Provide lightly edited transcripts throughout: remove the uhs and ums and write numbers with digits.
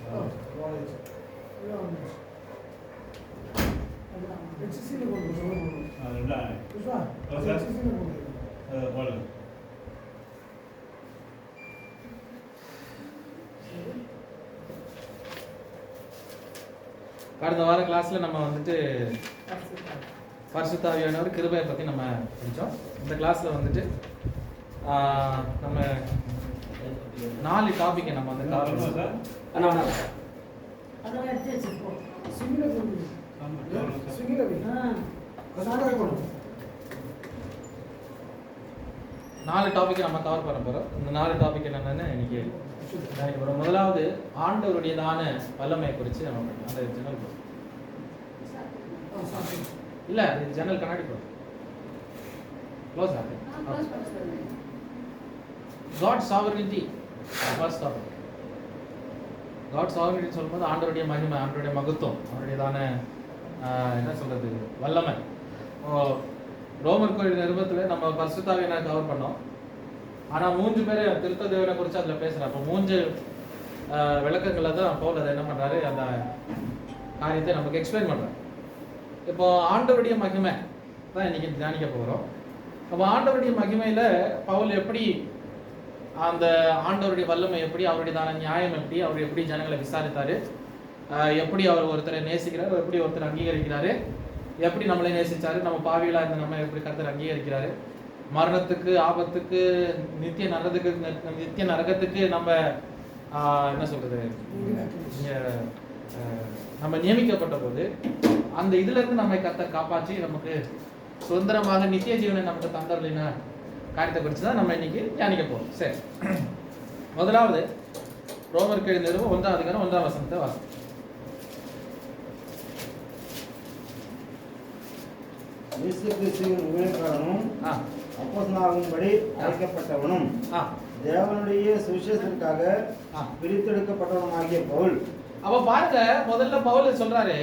கடந்த வார கிளாஸ்ல நம்ம வந்துட்டு பரிசுத்த ஆவியானவர் கிருபையை பத்தி நம்ம படிச்சோம். இந்த கிளாஸ்ல வந்துட்டு நம்ம 4 டாபிக்கை நம்ம வந்து கவர் பண்ணோம். நாலு டாபிக் நம்ம கவர் பண்ண போறோம். இந்த 4 டாபிக் என்னன்னு இன்னைக்கு போறோம். முதலாவது ஆண்டவருடையதான வல்லமை குறித்து நம்ம படிக்கலாம். அந்த ஜன்னல் இல்ல, ஜன்னல் கண்ணாடி போறோம். க்ளோஸ் ஆகுது. God sovereignty first topic. God sovereignty சொல்லும்போது ஆண்டவருடைய மகிமை, ஆண்டவருடைய மகத்துவம், அவருடையதான என்ன சொல்றது வல்லமை. ரோமர் கோயில் நிருபத்தில் நம்ம பரிசுத்த ஆவியானவரை கவர் பண்ணோம். ஆனால் 3 பேர் திருத்த தேவனை குறித்து அதில் பேசுகிறேன். அப்போ 3 விளக்கங்களில் தான் பவுல் அதை என்ன பண்ணுறாரு, அந்த காரியத்தை நமக்கு எக்ஸ்பிளைன் பண்ணுறாரு. இப்போ ஆண்டவருடைய மகிமை தான் இன்னைக்கு தியானிக்க போகிறோம். அப்போ ஆண்டவருடைய மகிமையில் பவுல் எப்படி அந்த ஆண்டவருடைய வல்லமை எப்படி, அவருடையதான நியாயம் எப்படி, அவர் எப்படி ஜனங்களை விசாரித்தார், எப்படி அவர் ஒருத்தரை நேசிக்கிறார், எப்படி ஒருத்தர் அங்கீகரிக்கிறாரு, எப்படி நம்மளை நேசிச்சாரு, நம்ம பாவிகளாக இருந்த நம்ம எப்படி கர்த்தர் அங்கீகரிக்கிறாரு, மரணத்துக்கு ஆபத்துக்கு நித்திய நரகத்துக்கு நம்ம என்ன சொல்றது நம்ம நியமிக்கப்பட்ட போது அந்த இதுல இருந்து நம்மை கர்த்தர் காப்பாற்றி நமக்கு சுதந்திரமாக நித்திய ஜீவனை நமக்கு தந்தருளின காரியத்தை குறித்து தான் நம்ம இன்னைக்கு தியானிக்க போறோம். சரி, முதலாவது ரோமர் கோயில் நிருபம் 1ஆம் அதிகாரம் 1ஆம் வசனத்தை வாசி. இயேசு கிறிஸ்துவின் ஊழியக்காரனும் அப்போஸ்தலனாகும்படி அழைக்கப்பட்டவனும் தேவனுடைய சுவிசேஷத்திற்காக பிரித்தெடுக்கப்பட்டவனுமாகிய பவுல். அப்ப பாருங்க, முதல்ல பவுல் சொல்றாரு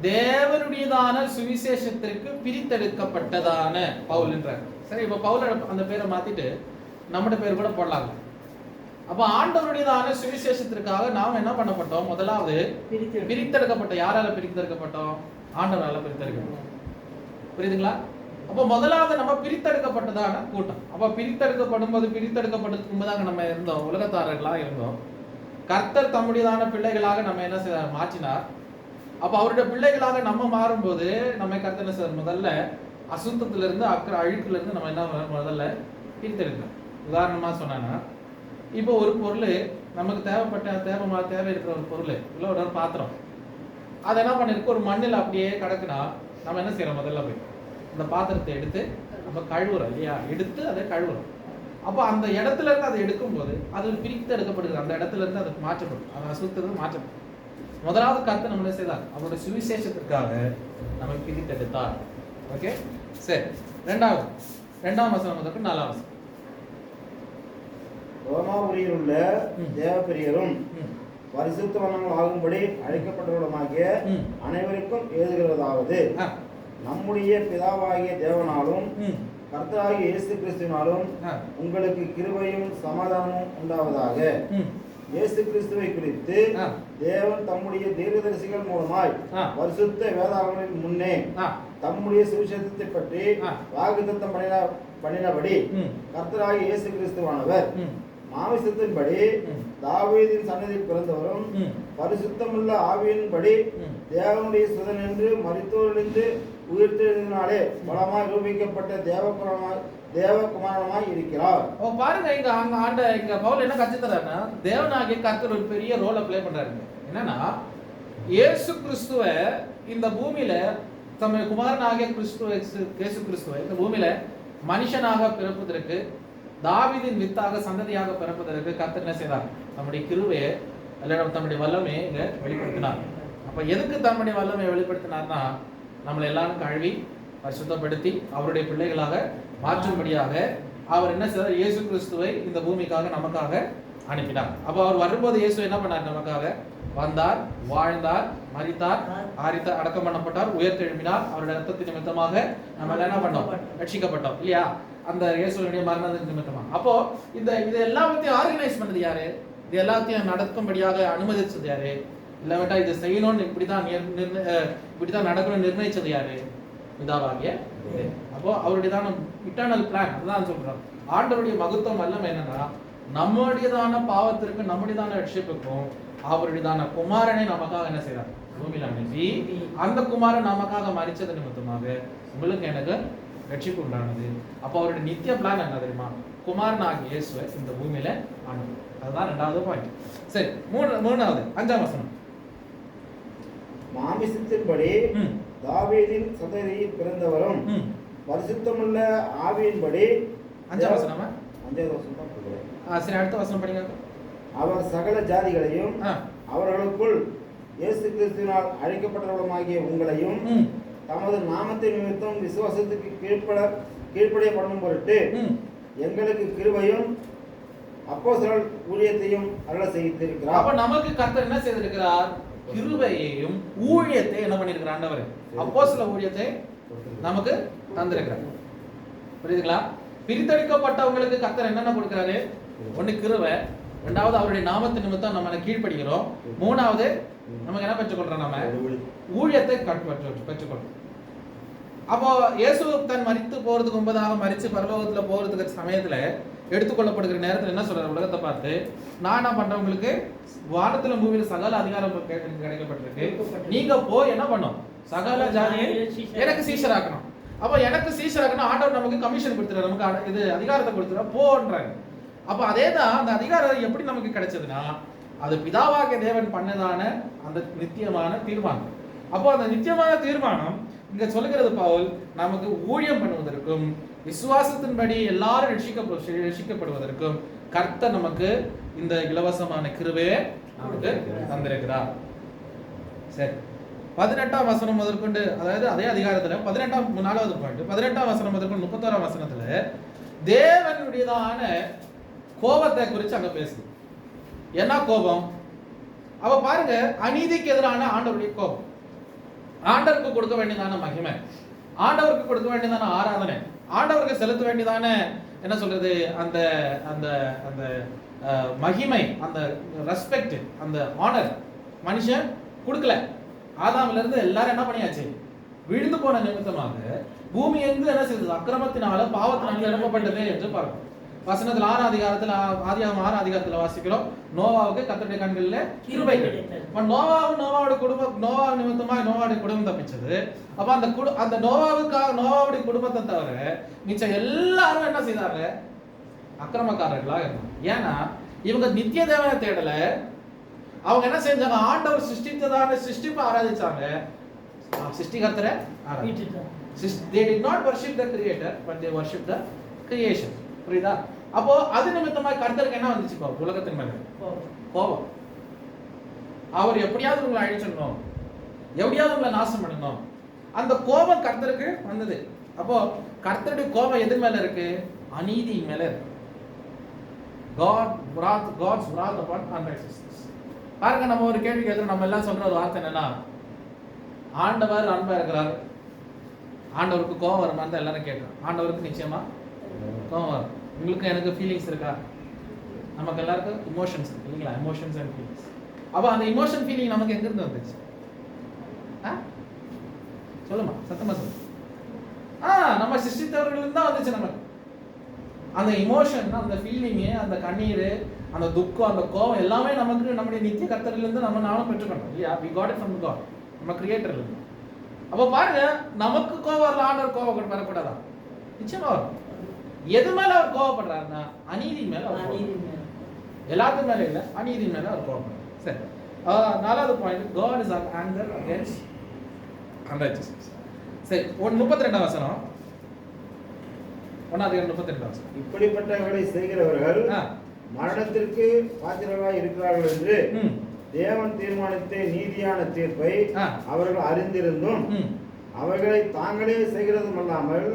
தேவனுடையதான சுவிசேஷத்திற்கு பிரித்தெடுக்கப்பட்டதான பவுல்ன்றார். சரி, இப்ப பவுல் அந்த பேரை மாத்திட்டு நம்மட பேர் கூட போடலாங்க. அப்ப ஆண்டவருடையதான சுவிசேஷத்திற்காக நாம் என்ன பண்ணப்பட்டோம்? முதலாவது பிரித்தெடுக்கப்பட்ட. யாரால பிரித்தெடுக்கப்பட்டோம்? ஆண்டவரால பிரித்தெடுக்கப்பட்டோம். புரியுதுங்களா? அப்போ முதலாவது நம்ம பிரித்தெடுக்கப்பட்டதான கூட்டம். அப்ப பிரித்தெடுக்கப்படும் போது பிரித்தெடுக்கப்பட்டிருக்கும்போது நம்ம இருந்தோம், உலகத்தாரர்களாக இருந்தோம். கர்த்தர் தம்முடையதான பிள்ளைகளாக நம்ம என்ன மாற்றினார். அப்ப அவருடைய பிள்ளைகளாக நம்ம மாறும்போது நம்ம கர்த்தர் என்ன சார் முதல்ல அசுத்தத்திலிருந்து அழுக்குல இருந்து நம்ம என்ன முதல்ல பிரித்தெடுக்கிறோம். உதாரணமா சொன்னா, இப்போ ஒரு பொருள் நமக்கு தேவை இருக்கிற ஒரு பொருள் இல்லை, ஒரு பாத்திரம், அதை என்ன பண்ணிருக்கு ஒரு மண்ணில் அப்படியே கிடக்குனா நம்ம என்ன செய்யறோம்? முதல்ல போய் இந்த பாத்திரத்தை எடுத்து நம்ம கழுவுறோம் இல்லையா? எடுத்து அதை கழுவுறோம். அப்போ அந்த இடத்துல இருந்து அதை எடுக்கும்போது அது பிரித்து எடுக்கப்படுது. அந்த இடத்துல இருந்து அது மாற்றப்படும், அது அசுத்தது மாற்றப்படும். முதலாவது கர்த்தர் நம்ம என்ன செய்தார்? அவருடைய சுவிசேஷத்திற்காக நம்ம பிரித்து எடுத்தார். ஓகே, சரி. 2ஆம் வசனம் முதற்கு 4ஆம் வசனம். ரோமாபுரியில் உள்ள தேவப்பிரியரும் பரிசுத்தவான்கள் ஆகும்படி அழைக்கப்பட்டவர்களுமாகிய அனைவருக்கும் எழுதுகிறதாவது, நம்முடைய பிதாவாகிய தேவனாலும் கர்த்தராகிய இயேசு கிறிஸ்துவினாலும் உங்களுக்கு கிருபையும் சமாதானமும் உண்டாவதாக. இயேசு கிறிஸ்துவை குறித்து தேவன் தம்முடைய தீர்க்கதரிசிகள் மூலமாய் பரிசுத்த வேதாகமங்களின் முன்னே தம்முடைய சுவிசேஷத்தை பற்றி வாக்குத்தத்தம் பண்ணினபடி கர்த்தராகிய இயேசு கிறிஸ்துவானவர் மாமிசத்தின்படி தாவீதின் சன்னதியில் பிறந்தவரும் பரிசுத்தமுள்ள ஆவியின்படி தேவனுடைய சுதன் என்று மரித்தோரிலிருந்து உயிர்த்தெழுதினாலே பலமாய் ரூபிக்கப்பட்ட தேவகுமாரமாய் இருக்கிறார். பாருங்க, இங்க பவுல் என்ன கற்றுத்தராருன்னா, தேவனாகிய கர்த்தர் ஒரு பெரிய ரோலை பிளே பண்றாருங்க. என்னன்னா, இயேசு கிறிஸ்துவை இந்த பூமியில தம்முடைய குமாரனாகிய இயேசு கிறிஸ்துவை இந்த பூமியில மனுஷனாக பிறப்பதற்கு, தாவீதின் வித்தாக சந்ததியாக பிறப்பதற்கு கர்த்தர் என்ன செய்தார்? நம்முடைய கிருபையை தம்முடைய வல்லமையை இங்க வெளிப்படுத்தினார். அப்ப எதுக்கு தம்முடைய வல்லமையை வெளிப்படுத்தினார்னா, நம்மளை எல்லாரும் கழுவி பரிசுத்தப்படுத்தி அவருடைய பிள்ளைகளாக மாற்றும்படியாக அவர் என்ன செய்தார்? இயேசு கிறிஸ்துவை இந்த பூமிக்காக நமக்காக அனுப்பினார். அப்ப அவர் வரும்போது இயேசு என்ன பண்ணார்? நமக்காக வந்தார், வாழ்ந்தார், மரித்தார், அடக்கம் பண்ணப்பட்டார், உயர்த்தெழும்பினார். அவருடைய ரத்தத்தின் நிமித்தமாக நம்ம என்ன பண்ணோம்? ரட்சிக்கப்பட்டோம் இல்லையா? அந்த இயேசுடைய மரணத்தின் நிமித்தமா. அப்போ இதை எல்லாத்தையும் ஆர்கனைஸ் பண்ணது யாரு? இது எல்லாத்தையும் நடக்கும்படியாக அனுமதிச்சது யாரு? இல்லாவிட்டா இது செய்யணும்னு இப்படிதான் நடக்கணும்னு நிர்ணயிச்சது யாரு? பிதாவாகிய தேவன். அப்போ அவருடையதான இட்டர்னல் பிளான் அதுதான் சொல்றோம். ஆண்டவருடைய மகத்துவம் எல்லாம் என்னன்னா, நம்முடையதான பாவத்திற்கு நம்முடையதான ரட்சிப்புக்கும் அவருடையதான குமாரனை நமக்காக என்ன செய்யறார்? பூமியில அனுப்பி அந்த குமாரன் நமக்காக மரிச்சது நிமித்தமாக உங்களுக்கு எனக்கு ரட்சிப்பு உண்டானது. அப்போ அவருடைய நித்திய பிளான் என்ன தெரியுமா? குமாரனாகிய இயேசுவை இந்த பூமியில அனுப்பு. அதுதான் ரெண்டாவது பாயிண்ட். சரி, மூணாவது 5ஆம் வசனம். மாமிசத்தின்படி தாவீதின் சந்ததியில் பிறந்தவரும் பரிசுத்தமுள்ள ஆவியின்படி 5ஆம் வசனமா? 5வது வசனம் தான் சொல்றேன். சரி, அடுத்த வசனம் படிங்க. அவர் சகல ஜாதிகளையும் அவர்களுக்குள் இயேசு கிறிஸ்துவினால் அழைக்கப்பட்டவர்களுமாகிய உங்களையும் தமது நாமத்தின் நிமித்தம் விசுவாசத்துக்கு கீழ்ப்படிய பண்ணும் பொருட்டு எங்களுக்கு கிருபையும் அப்போஸ்தலர் ஊழியத்தையும் அருள செய்திருக்கிறார். அப்ப நமக்கு கர்த்தர் என்ன செய்திருக்கிறார்? கிருபையையும் ஊழியத்தை என்ன பண்ணிருக்கிறார்? ஆண்டவர் அப்போஸ்தலர் ஊழியத்தை நமக்கு தந்திருக்கிறார். புரியுதுங்களா? பிரித்தெடுக்கப்பட்டவங்களுக்கு கர்த்தர் என்னென்ன கொடுக்கிறாரு? ஒண்ணு கிருபை, ரெண்டாவது அவருடைய நாமத்தின் நிமித்தம் நம்ம கீழ்ப்படுகிறோம், மூணாவது நமக்கு என்ன பெற்றுக்கொள்றோம்? நம்ம ஊழியத்தை பெற்றுக்கொள்றோம். அப்போ இயேசு தன் மரித்து போறதுக்கு முன்பதாக மரிச்சு பரலோகத்துல போறதுக்கு சமயத்துல எடுத்துக்கொள்ளப்படுகிற நேரத்துல என்ன சொல்றாரு? உலகத்தை பார்த்து நான் என்ன பண்றேன்? உங்களுக்கு வானத்துல பூமியில சகல அதிகாரம் கிடைக்கப்பட்டிருக்கு. நீங்க போய் என்ன பண்ணும்? சகல ஜாதியை எனக்கு சீஷராக்கணும். அப்ப எனக்கு சீஷராக்கணும் ஆண்டவர் நமக்கு கமிஷன் கொடுத்துறாரு, நமக்கு இது அதிகாரத்தை கொடுத்துறாரு, போன்றாரு. அப்ப அதேதான் அந்த அதிகாரம் எப்படி நமக்கு கிடைச்சதுன்னா, அது பிதாவாகிய தேவன் பண்ணதான அந்த நித்தியமான தீர்மானம். அப்போ அந்த நித்தியமான தீர்மானம் இங்க சொல்லுகிறது பவுல், நமக்கு ஊழியம் பண்ணுவதற்கும் விசுவாசத்தின்படி எல்லாரும் ரட்சிக்கப்படுவதற்கும் கர்த்தர் நமக்கு இந்த இலவசமான கிருபையை நமக்கு தந்திருக்கிறார். சரி, 18ஆம் வசனம் முதற்கொண்டு, அதாவது அதே அதிகாரத்துல 4வது பாயிண்ட் 18ஆம் வசனம் முதற்கொண்டு 31ஆம் வசனத்துல தேவனுடையதான கோபத்தை குறித்து அங்க பேசுது. என்ன கோபம்? அவ பாருங்க, அநீதிக்கு எதிரான ஆண்டவருடைய கோபம், ஆண்டவருக்கு கொடுக்க வேண்டியதான மகிமை, ஆண்டவருக்கு கொடுக்க வேண்டியதான ஆராதனை, ஆண்டவருக்கு செலுத்த வேண்டியதான என்ன சொல்றது அந்த அந்த அந்த மகிமை, அந்த ரெஸ்பெக்ட், அந்த ஆனர் மனுஷன் கொடுக்கல. ஆதாம்ல இருந்து எல்லாரும் என்ன பண்ணியாச்சு? விழுந்து போன நிமித்தமாக பூமி எங்கு என்ன செய்தது? அக்கிரமத்தினால பாவத்தினால நிரப்பப்பட்டது என்று பார்க்கிறோம். வசனத்துல 6ஆம் அதிகாரத்துல ஆதியாகமம் 6ஆம் அதிகாரத்துல வாசிக்கிறோம், நோவாவுக்கு கர்த்தருடைய கண்களில் கிருபை கிடைத்தது. நோவாவுடைய குடும்பம், நோவா நிமித்தமாக நோவாவுடைய குடும்பம் தப்பிச்சது. அப்ப அந்த நோவாவுடைய குடும்பத்தை தவிர மிச்சம் எல்லாரும் என்ன செய்தாங்க? அக்கிரமக்காரர்களா இருந்தாங்க. ஏன்னா இவங்க நித்திய தேவனை தேடல, அவங்க என்ன செஞ்சாங்க? ஆண்டவர் சிருஷ்டித்ததான சிருஷ்டிப்பை ஆராதிச்சாங்க, சிருஷ்டிகர்த்தரை ஆராதிச்சாங்க. They did not worship the creator, but they worship the creation. புரியுதா? அப்போ அது நிமித்தமா கர்த்தருக்கு என்ன வந்துச்சு? உலகத்தின் மேல கோபம். அவர் எப்படியாவது உங்களை அழிச்சிடணும், எப்படியாவது உங்களை நாசம் பண்ணணும், அந்த கோபம் கர்த்தருக்கு வந்தது. அப்போ கர்த்தருடைய கோபம் எது மேல இருக்கு? அநீதி மேல இருக்கு. God's wrath upon unrighteousness. பாருங்க, நம்ம ஒரு கேள்வி கேட்கிறோம், நம்ம எல்லாம் சொல்ற ஒரு வார்த்தை என்னன்னா, ஆண்டவர் அன்பா இருக்கிறார், ஆண்டவருக்கு கோபம் வருமா தான் எல்லாரும் கேட்கிறோம். ஆண்டவருக்கு நிச்சயமா கோபம் வரும். உங்களுக்கு எனக்கு ஃபீலிங்ஸ் இருக்கா? நமக்கு எல்லாருக்கும் இமோஷன்ஸ் இருக்கு இல்லைங்களா? Emotions and feelings. அப்போ அந்த இமோஷன் ஃபீலிங் நமக்கு எங்கிருந்து வந்துச்சு? சொல்லுமா, சத்தமா சொல்லு. நம்ம சிருஷ்டித்தவர்கள் தான் வந்துச்சு நமக்கு. அந்த இமோஷன், அந்த ஃபீலிங்கு, அந்த கண்ணீர், அந்த துக்கம், அந்த கோபம் எல்லாமே நமக்கு நம்முடைய நித்திய கர்த்தரிலிருந்து நம்ம நானும் பெற்றுக்கணும் இல்லையா? We got it from God, நம்ம கிரியேட்டர்ல இருந்து. அப்போ பாருங்க, நமக்கு கோபம் வரல, ஆண்டவர் கோபம் வரக்கூடாதா? நிச்சயமா வரும். எது மேல அவர் கோபப்படுறாருன்னா அநீதி மேல. எல்லாத்துக்கும் மேல இல்ல, அநீதி மேல அவர் கோபப்படுறார். சரி, 4வது point, God is anger against unrighteousness. சரி, 32ஆம் வசனம், 1:32 வசனம். இப்படிப்பட்டவர்களை செய்கிறவர்கள் மரணத்திற்கு பாத்திரராய் இருக்கிறார்கள் என்று தேவன் தீர்மானித்த நீதியான தீர்ப்பை அவர்கள் அறிந்திருந்தும் அவைகளை தாங்களே செய்கிறதும் அல்லாமல்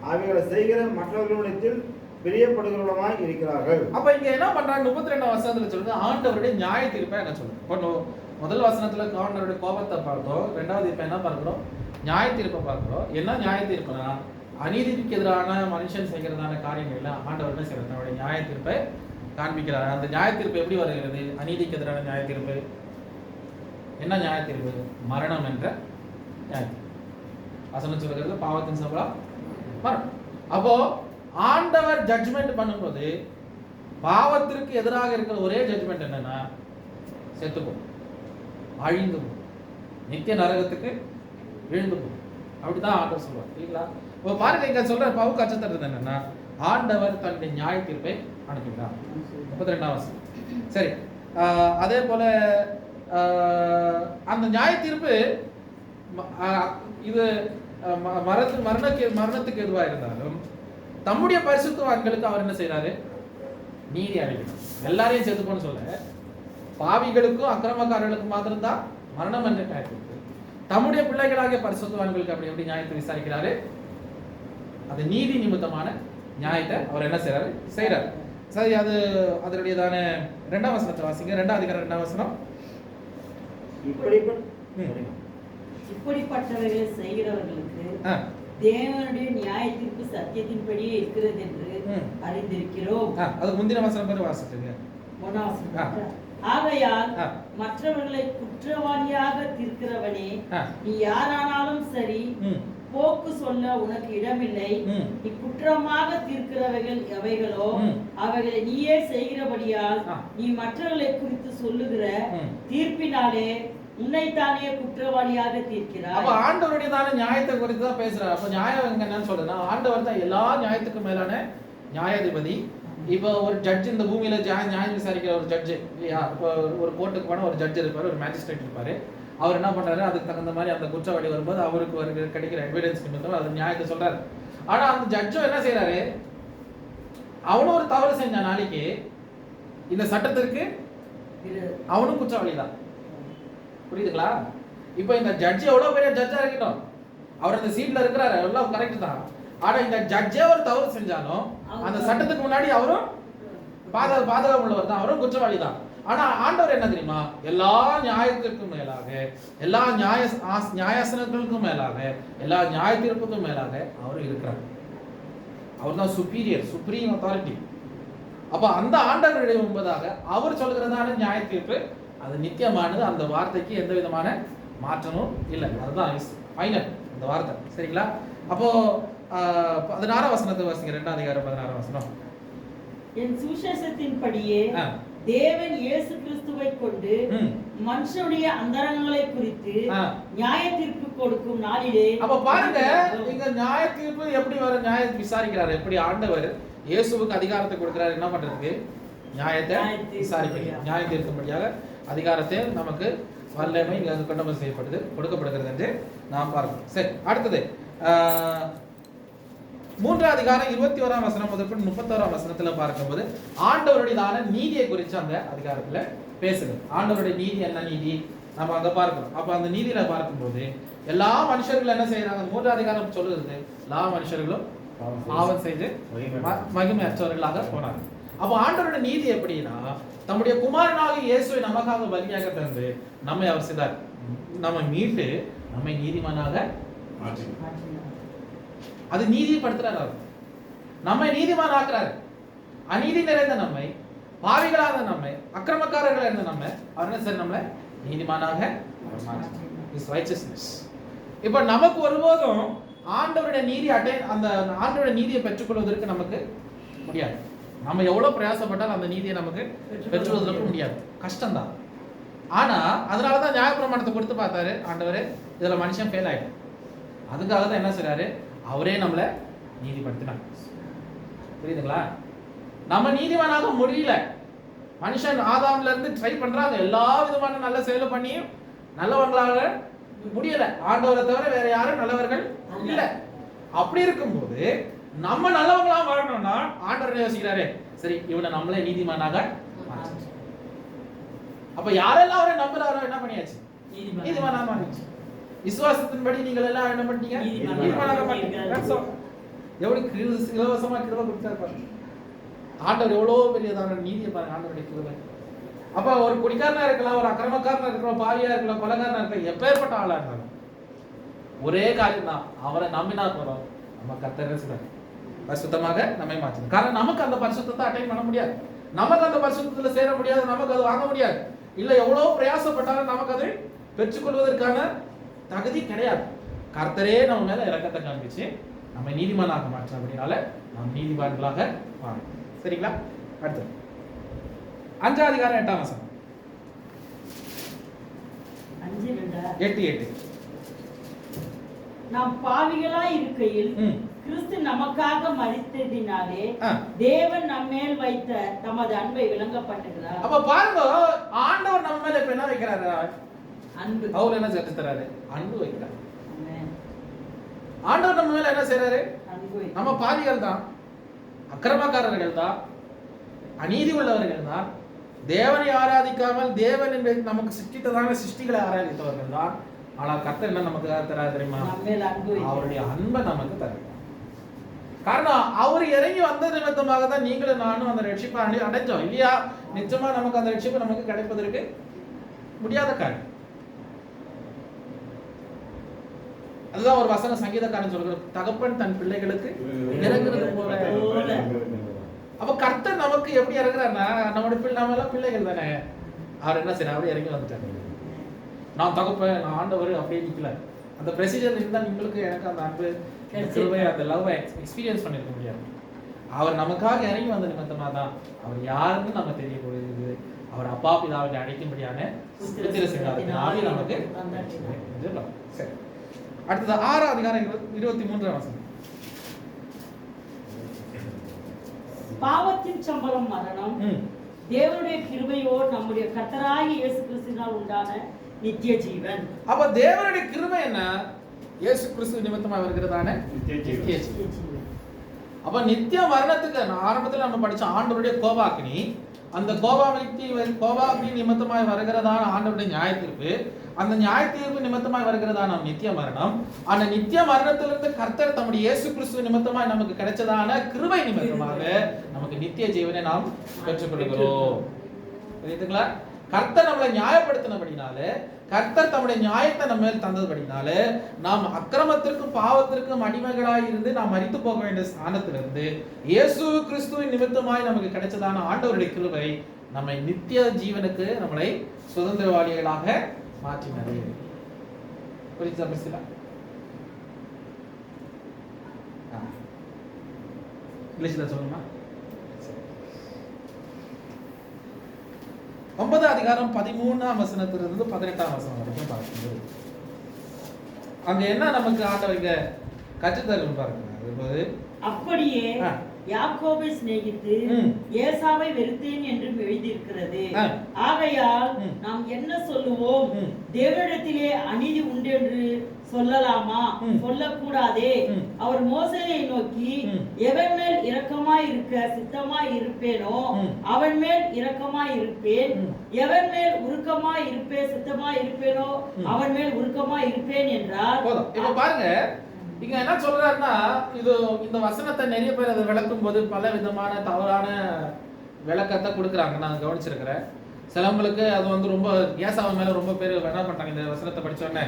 அவைகளை செய்கிற மற்றவர்களிடத்தில் பிரியப்படுகிறவர்களாய் இருக்கிறார்கள். அப்ப இங்க என்ன பண்றாங்க? 32ஆம் வசனத்துல சொல்லுது ஆண்டவருடைய நியாய தீர்ப்பை என்ன சொல்லுது? முதல் வசனத்துல ஆண்டவருடைய கோபத்தை பார்த்தோம், ரெண்டாவது இப்ப என்ன பார்க்கிறோம்? நியாய தீர்ப்பை பார்க்கிறோம். என்ன நியாய தீர்ப்புனா, அநீதிக்கு எதிரான மனுஷன் செய்கிறதான காரியங்கள்ல ஆண்டவர் என்ன செய்யறது? தன்னுடைய நியாய தீர்ப்பை காண்பிக்கிறார். அந்த நியாய தீர்ப்பு எப்படி வருகிறது? அநீதிக்கு எதிரான நியாய தீர்ப்பு. என்ன நியாய தீர்ப்பு? மரணம் என்ற நியாய தீர்ப்பு. வசனம் சொல்கிறது பாவத்தின் சம்பளம் மரணம். அப்போ ஆண்டவர் ஜட்ஜ்மெண்ட் பண்ணும்போது பாவத்திற்கு எதிராக இருக்கிற ஒரே ஜட்ஜ்மெண்ட் என்னன்னா செத்துப்போம், அழிந்து போகும், நித்திய நரகத்துக்கு விழுந்து போகும். அப்படிதான் ஆண்டவர் சொல்லுவார் இல்லைங்களா? இப்போ பாருங்க, இங்க சொல்ற பாவு கற்றுத்தறது என்னன்னா ஆண்டவர் தன்னுடைய நியாய தீர்ப்பை அனுப்புகிறார். 32ஆம் வசனம். சரி, அதே போல அந்த நியாய தீர்ப்பு இது மரணத்துக்கு எதுவா இருந்தாலும் தம்முடைய பரிசுத்தவான்களுக்கு அவர் என்ன செய்யறாரு? நீதி அளிக்கிறார். எல்லாரையும் செத்துப்போன்னு சொல்ல, பாவிகளுக்கும் அக்கிரமக்காரர்களுக்கும் மாத்திரம்தான் மரணம் என்ற நியாய தீர்ப்பு. தம்முடைய பிள்ளைகளாகிய பரிசுத்தவான்களுக்கு அப்படி எப்படி நியாயத்தை விசாரிக்கிறாரு? அது நீதி நிமித்தமான நியாயத்தை அவர் என்ன செய்யறாரு. சரி, அது அதனுடையதான 2ஆம் வசனத்தை வாசிங்க. 2ஆம் அதிகாரம் 2ஆம் வசனம். இப்படிப்பட்டவர்களை செய்கிறவர்களுக்கு தேவனுடைய நியாய தீர்ப்பு சத்தியத்தின்படியே இருக்கிறது என்று அறிந்திருக்கிறோம். அதுக்கு முந்தின வசனம் பேர் வாசிச்சுங்க. ஆகையால் மற்றவர்களை குற்றவாளியாக தீர்க்கிறவனே, நீ யாரானாலும் சரி, போக்கு சொல்ல உனக்கு இடமில்லை. நீ குற்றமாக தீர்க்கிறவைகள் எவைகளோ அவைகளை நீயே செய்கிறபடியால் நீ மற்றவர்களை குறித்து சொல்லுகிற தீர்ப்பினாலே உன்னைத்தானே குற்றவாளியாக தீர்க்கிறாய். அப்ப ஆண்டவருடையதான நியாயத்தை குறித்து தான் பேசுறாரு. அப்ப நியாயம் என்னன்னு சொல்றேன்னா, ஆண்டவர் தான் எல்லா நியாயத்துக்கும் மேலான நியாயாதிபதி. இப்போ ஒரு ஜட்ஜ் இந்த பூமியில நியாயம் விசாரிக்கிற ஒரு ஜட்ஜ் இல்லையா? இப்போ ஒரு கோர்ட்டுக்கு போன ஒரு ஜட்ஜ் இருப்பாரு, ஒரு மேஜிஸ்ட்ரேட் இருப்பாரு. அவர் என்ன பண்றாரு? அதுக்கு தகுந்த மாதிரி அந்த குற்றவாளி வரும்போது அவருக்கு கிடைக்கிற எவிடன்ஸ் நிமித்தம் அது நியாயத்தை சொல்றாரு. ஆனா அந்த ஜட்ஜும் என்ன செய்யறாரு? அவனும் ஒரு தவறு செஞ்ச நாளைக்கு இந்த சட்டத்திற்கு அவனும் குற்றவாளி தான். புரியுதுங்களா? இப்போ இந்த ஜட்ஜ் எவ்வளவு பெரிய ஜட்ஜா இருக்கட்டும், அவர் அந்த சீட்ல இருக்கிறாரு, எல்லாம் கரெக்ட் தான். ஆனா இந்த ஜட்ஜே ஒரு தவறு செஞ்சாலும் அந்த சட்டத்துக்கு முன்னாடி அவரும் பாதகம் உள்ளவர் தான், அவரும் குற்றவாளி தான். ஆனா ஆண்டவர் என்ன தெரியுமா? எல்லா நியாயத்திற்கும் மேலாக, எல்லா நியாயாசனங்களுக்கும் மேலாக, எல்லா நியாய தீர்ப்புக்கும் மேலாக அவர் இருக்கிறார். அவர் தான் சுப்பீரியர், சுப்ரீம் அத்தாரிட்டி. அப்ப அந்த ஆண்டவருடைய முன்பதாக அவர் சொல்கிறதான நியாய தீர்ப்பு அது நித்தியமானது. அந்த வார்த்தைக்கு எந்த விதமான மாற்றமும் இல்லை. அதுதான் ஃபைனல் அந்த வார்த்தை. சரிங்களா? அப்போ 16ஆம் வசனத்தை வாசிங்க. 2ஆம் அதிகாரம் 16ஆம் வசனம். என் சுவிசேஷத்தின்படியே தேவன் இயேசு கிறிஸ்துவை கொண்டு மனுஷனுடைய அந்தரங்களை குறித்து நியாய தீர்ப்பு கொடுக்கும் நாளிலே. அப்ப பாருங்க, இங்க நியாய தீர்ப்பு எப்படி வரும்? நியாயத்தை விசாரிக்கிறார். எப்படி ஆண்டவர் இயேசுவுக்கு அதிகாரத்தை கொடுக்கிறார் என்ன பண்றதுக்கு? நியாயத்தை விசாரிக்கிறார். நியாய தீர்க்கும்படியாக அதிகாரத்தை நமக்கு வல்லமை இங்க கொண்டமல் செய்யப்படுது, கொடுக்கப்படுகிறது என்று நாம் பார்க்கிறோம். சரி, அடுத்தது 3ஆம் அதிகாரம் 21ஆம் வசனம் முதல் 31ஆம் வசனத்துல பார்க்கும்போது ஆண்டவருடையதான நீதியை குறித்து அந்த அதிகாரத்துல பேசுது. ஆண்டவருடைய நீதி என்ன நீதி நம்ம அங்க பார்க்கிறோம். அப்ப அந்த நீதியில பார்க்கும்போது எல்லா மனுஷர்களும் என்ன செய்யறாங்க? 3ஆம் அதிகாரம் சொல்லுது, எல்லா மனுஷர்களும் பாவம் செய்து மகிமையற்றவர்களாக போனாங்க. அப்ப ஆண்டவருடைய நீதி எப்படின்னா, தம்முடைய குமாரனாக இயேசுவை நமக்காக பலியாக தந்து நம்மை அவர் செய்தார். நம்ம மீட்டு நம்மை நீதிமானாக அது நீதிப்படுத்துறாரு. அவர் நம்மை நீதிமான் ஆக்குறாரு. அநீதி நிறைந்த நம்மை, பாவிகளாக நம்மை, அக்கிரமக்காரர்கள் இருந்த நம்மை அவர் என்ன சார் நம்மளை நீதிமானாக ரைச்சஸ்னஸ். இப்ப நமக்கு ஒருபோதும் ஆண்டவருடைய நீதி அந்த ஆண்டவருடைய நீதியை பெற்றுக்கொள்வதற்கு நமக்கு முடியாது. நம்ம எவ்வளவு பிரயாசப்பட்டாலும் அந்த நீதியை நமக்கு பெற்றுவதற்கு முடியாது, கஷ்டம்தான். ஆனா அதனாலதான் நியாயப்பிரமாணத்தை கொடுத்து பார்த்தாரு ஆண்டவர், இதுல மனுஷன் ஃபெயில் ஆயிடும். அதுக்காக தான் என்ன செய்றாரு? அவரே நம்மளை நீதிப்படுத்தினார். புரியுதுங்களா? நம்ம நீதிமானாக முடியல. மனுஷன் ஆதாம்ல இருந்து ட்ரை பண்றாங்க, எல்லா விதமான நல்ல செயலை பண்ணியும் நல்லவங்களாக முடியல. ஆண்டவரை தவிர வேற யாரும் நல்லவர்கள் இல்ல. அப்படி இருக்கும்போது நம்ம நல்லவங்களா வாழணும்னா ஆண்டவர் யோசிக்கிறாரு, சரி இவனை நம்மளே நீதிமானாக. அப்ப யாரெல்லாம் அவரை நம்புறாரோ என்ன பண்ணியாச்சு? நீதிமானாக மாறிச்சு. விசுவாசத்தின்படி நீங்கள் எல்லாம் என்ன பண்ணீங்க? நீதிமானாக மாட்டீங்க. எவ்வளவு இலவசமா கிருபை கொடுத்தாரு பாருங்க. ஆண்டவர் எவ்வளவு பெரியதான நீதியை பாருங்க, ஆண்டவருடைய கிருபை. அப்ப ஒரு குடிக்காரனா இருக்கலாம், ஒரு அக்கிரமக்காரனா இருக்கலாம், பாவியா இருக்கலாம், கொலைகாரனா இருக்கலாம், எப்பேற்பட்ட ஆளா இருந்தாலும் ஒரே காரியம் தான், அவரை நம்பினா போறோம், நம்ம கர்த்தர் பரிசுத்தமாக நம்மை மாற்றணும். காரணம் நமக்கு அந்த பரிசுத்தத்தை அட்டைன் பண்ண முடியாது. நமக்கு அந்த பரிசுத்தத்துல சேர முடியாது, நமக்கு அது வாங்க முடியாது. இல்ல எவ்வளவு பிரயாசப்பட்டாலும் நமக்கு அதை பெற்றுக்கொள்வதற்கான தகுதி கிடையாது. கர்த்தரே நம்ம மேல இரக்கத்தை காண்பிச்சு நம்ம நீதிமானாக மாற்ற அப்படினால நாம் நீதிமான்களாக மாறும். சரிங்களா? அடுத்து 5ஆம் அதிகாரம் 8ஆம் வசனம். 8:8. நாம் பாவிகளாய் இருக்கையில் கிறிஸ்து நமக்காக மரித்ததினாலே தேவன் நம்மேல் வைத்த தமது அன்பை விளங்கப்பட்டுகிறார். அப்ப பாருங்க, ஆண்டவர் நம்ம மேல இப்ப என்ன வைக்கிறாரு? அன்பு. அவர் என்ன செஞ்சு தராரு? அன்பு வைக்கிறார். ஆண்டவர் நம்ம மேல என்ன செய்யறாரு? நம்ம பாவிகள் தான், அக்கிரமக்காரர்கள் தான், அநீதி உள்ளவர்கள் தான், தேவனை ஆராதிக்காமல் தேவன் நமக்கு சிருஷ்டித்ததான சிருஷ்டிகளை ஆராதித்தவர்கள் தான். ஆனால் கர்த்தர் என்ன நமக்கு தராரு தெரியுமா? அவருடைய அன்பை நமக்கு தராரு. காரணம் அவர் இறங்கி வந்த நிமித்தமாக தான் நீங்களும் நானும் அந்த ரட்சிப்பை அடைஞ்சோம் இல்லையா? நிச்சயமா நமக்கு அந்த ரட்சிப்பு நமக்கு கிடைப்பதற்கு முடியாத காரணம். அதுதான் ஒரு வசன சங்கீதக்காரன் சொல்ற, தகப்பன் தன் பிள்ளைகளுக்கு இறங்குறது போல. அப்ப கர்த்தர் நமக்கு எப்படி இறங்குறாருன்னா, நம்மளுடைய நாம எல்லாம் பிள்ளைகள் தானே. அவர் என்ன செய்யறாரு? அவர் இறங்கி வந்துட்டாரு. நான் தகப்பன், நான் ஆண்டவர் அப்படியே நிக்கல. அந்த ப்ரொசீஜர் இருந்தா உங்களுக்கு எனக்கு அந்த அன்பு அந்த லவ் எக்ஸ்பீரியன்ஸ் பண்ணிருக்க முடியாது. அவர் நமக்காக இறங்கி வந்த நிமித்தமா தான் அவர் யாருன்னு நம்ம தெரியக்கூடியது. அவர் அப்பா பிதாவை அழைக்கும்படியான ஆவி நமக்கு. சரி, அடுத்தது 6ஆம் அதிகாரம் 23ஆம் வசனம். பாவத்தின் சம்பளம் மரணம், தேவனுடைய கிருபையோ நம்முடைய கர்த்தராகிய இயேசு கிறிஸ்துவினால் உண்டான நித்திய ஜீவன். அப்ப தேவனுடைய கிருபை என்ன? இயேசு கிறிஸ்து நிமித்தமா வருகிறதான நித்திய ஜீவன். அப்ப நித்திய மரணத்துக்கு ஆரம்பத்துல நம்ம படிச்ச ஆண்டவருடைய கோபாக்கினி, அந்த கோபாக்கினி நிமித்தமாய் வருகிறதான ஆண்டவருடைய நியாயத்தீர்ப்பு, அந்த நியாயத்தீர்ப்பு நிமித்தமாய் வருகிறதான நித்திய மரணம், அந்த நித்திய மரணத்திலிருந்து கர்த்தர் தம்முடைய இயேசு கிறிஸ்து நிமித்தமாய் நமக்கு கிடைச்சதான கிருபை நிமித்தமாக நமக்கு நித்திய ஜீவனை நாம் பெற்றுக்கொள்கிறோம். புரியுதுங்களா? கர்த்தர் நம்மளை நியாயப்படுத்தினபடினால, கர்த்தர் தம்முடைய நியாயத்தை நம்ம மேல் தந்ததுபடினால, நாம் அக்கிரமத்திற்கும் பாவத்திற்கும் அடிமைகளாய் இருந்து நாம் மரித்து போக வேண்டிய ஸ்தானத்திலிருந்து இயேசு கிறிஸ்துவின் நிமித்தமாய் நமக்கு கிடைச்சதான ஆண்டவருடைய கிருபை நம்மை நித்திய ஜீவனுக்கு நம்மளை சுதந்திரவாளிகளாக மாற்றினது. புரியுதா? மிஸ்ஸிலா இங்கிலீஷ்ல சொல்லுமா? 9ஆம் அதிகாரம் 13ஆம் வசனத்திலிருந்து 18ஆம் வசனம் வரைக்கும் பார்க்கும்போது அங்க என்ன நமக்கு ஆண்டவர் இங்க கற்றுத்தரும் பாருங்க. அப்படியே யாக்கோபை சிநேகித்து ஏசாவை வெறுத்தேன் என்று எழுதியிருக்கிறது. ஆகையால் நாம் என்ன சொல்லுவோம்? தேவனிடத்திலே அநீதி உண்டு என்று சொல்லலாமா? சொல்லக்கூடாதே. அவர் மோசேயை நோக்கி, எவன் மேல் இரக்கமாய் இருக்க சித்தமாய் இருப்பேனோ அவன் மேல் இரக்கமாய் இருப்பேன், எவன் மேல் உருக்கமாய் இருப்பேன் சித்தமாய் இருப்பேனோ அவன் மேல் உருக்கமாய் இருப்பேன் என்றார். இப்ப பாருங்க, இங்க என்ன சொல்றாருன்னா, இது இந்த வசனத்தை நிறைய பேர் அதை விளக்கும் போது பல விதமான தவறான விளக்கத்தை கொடுக்குறாங்க. நான் கவனிச்சிருக்கிறேன். சிலவங்களுக்கு அது வந்து ரொம்ப ஏசாவு மேல ரொம்ப பேர் என்ன பண்றாங்க, இந்த வசனத்தை படிச்ச உடனே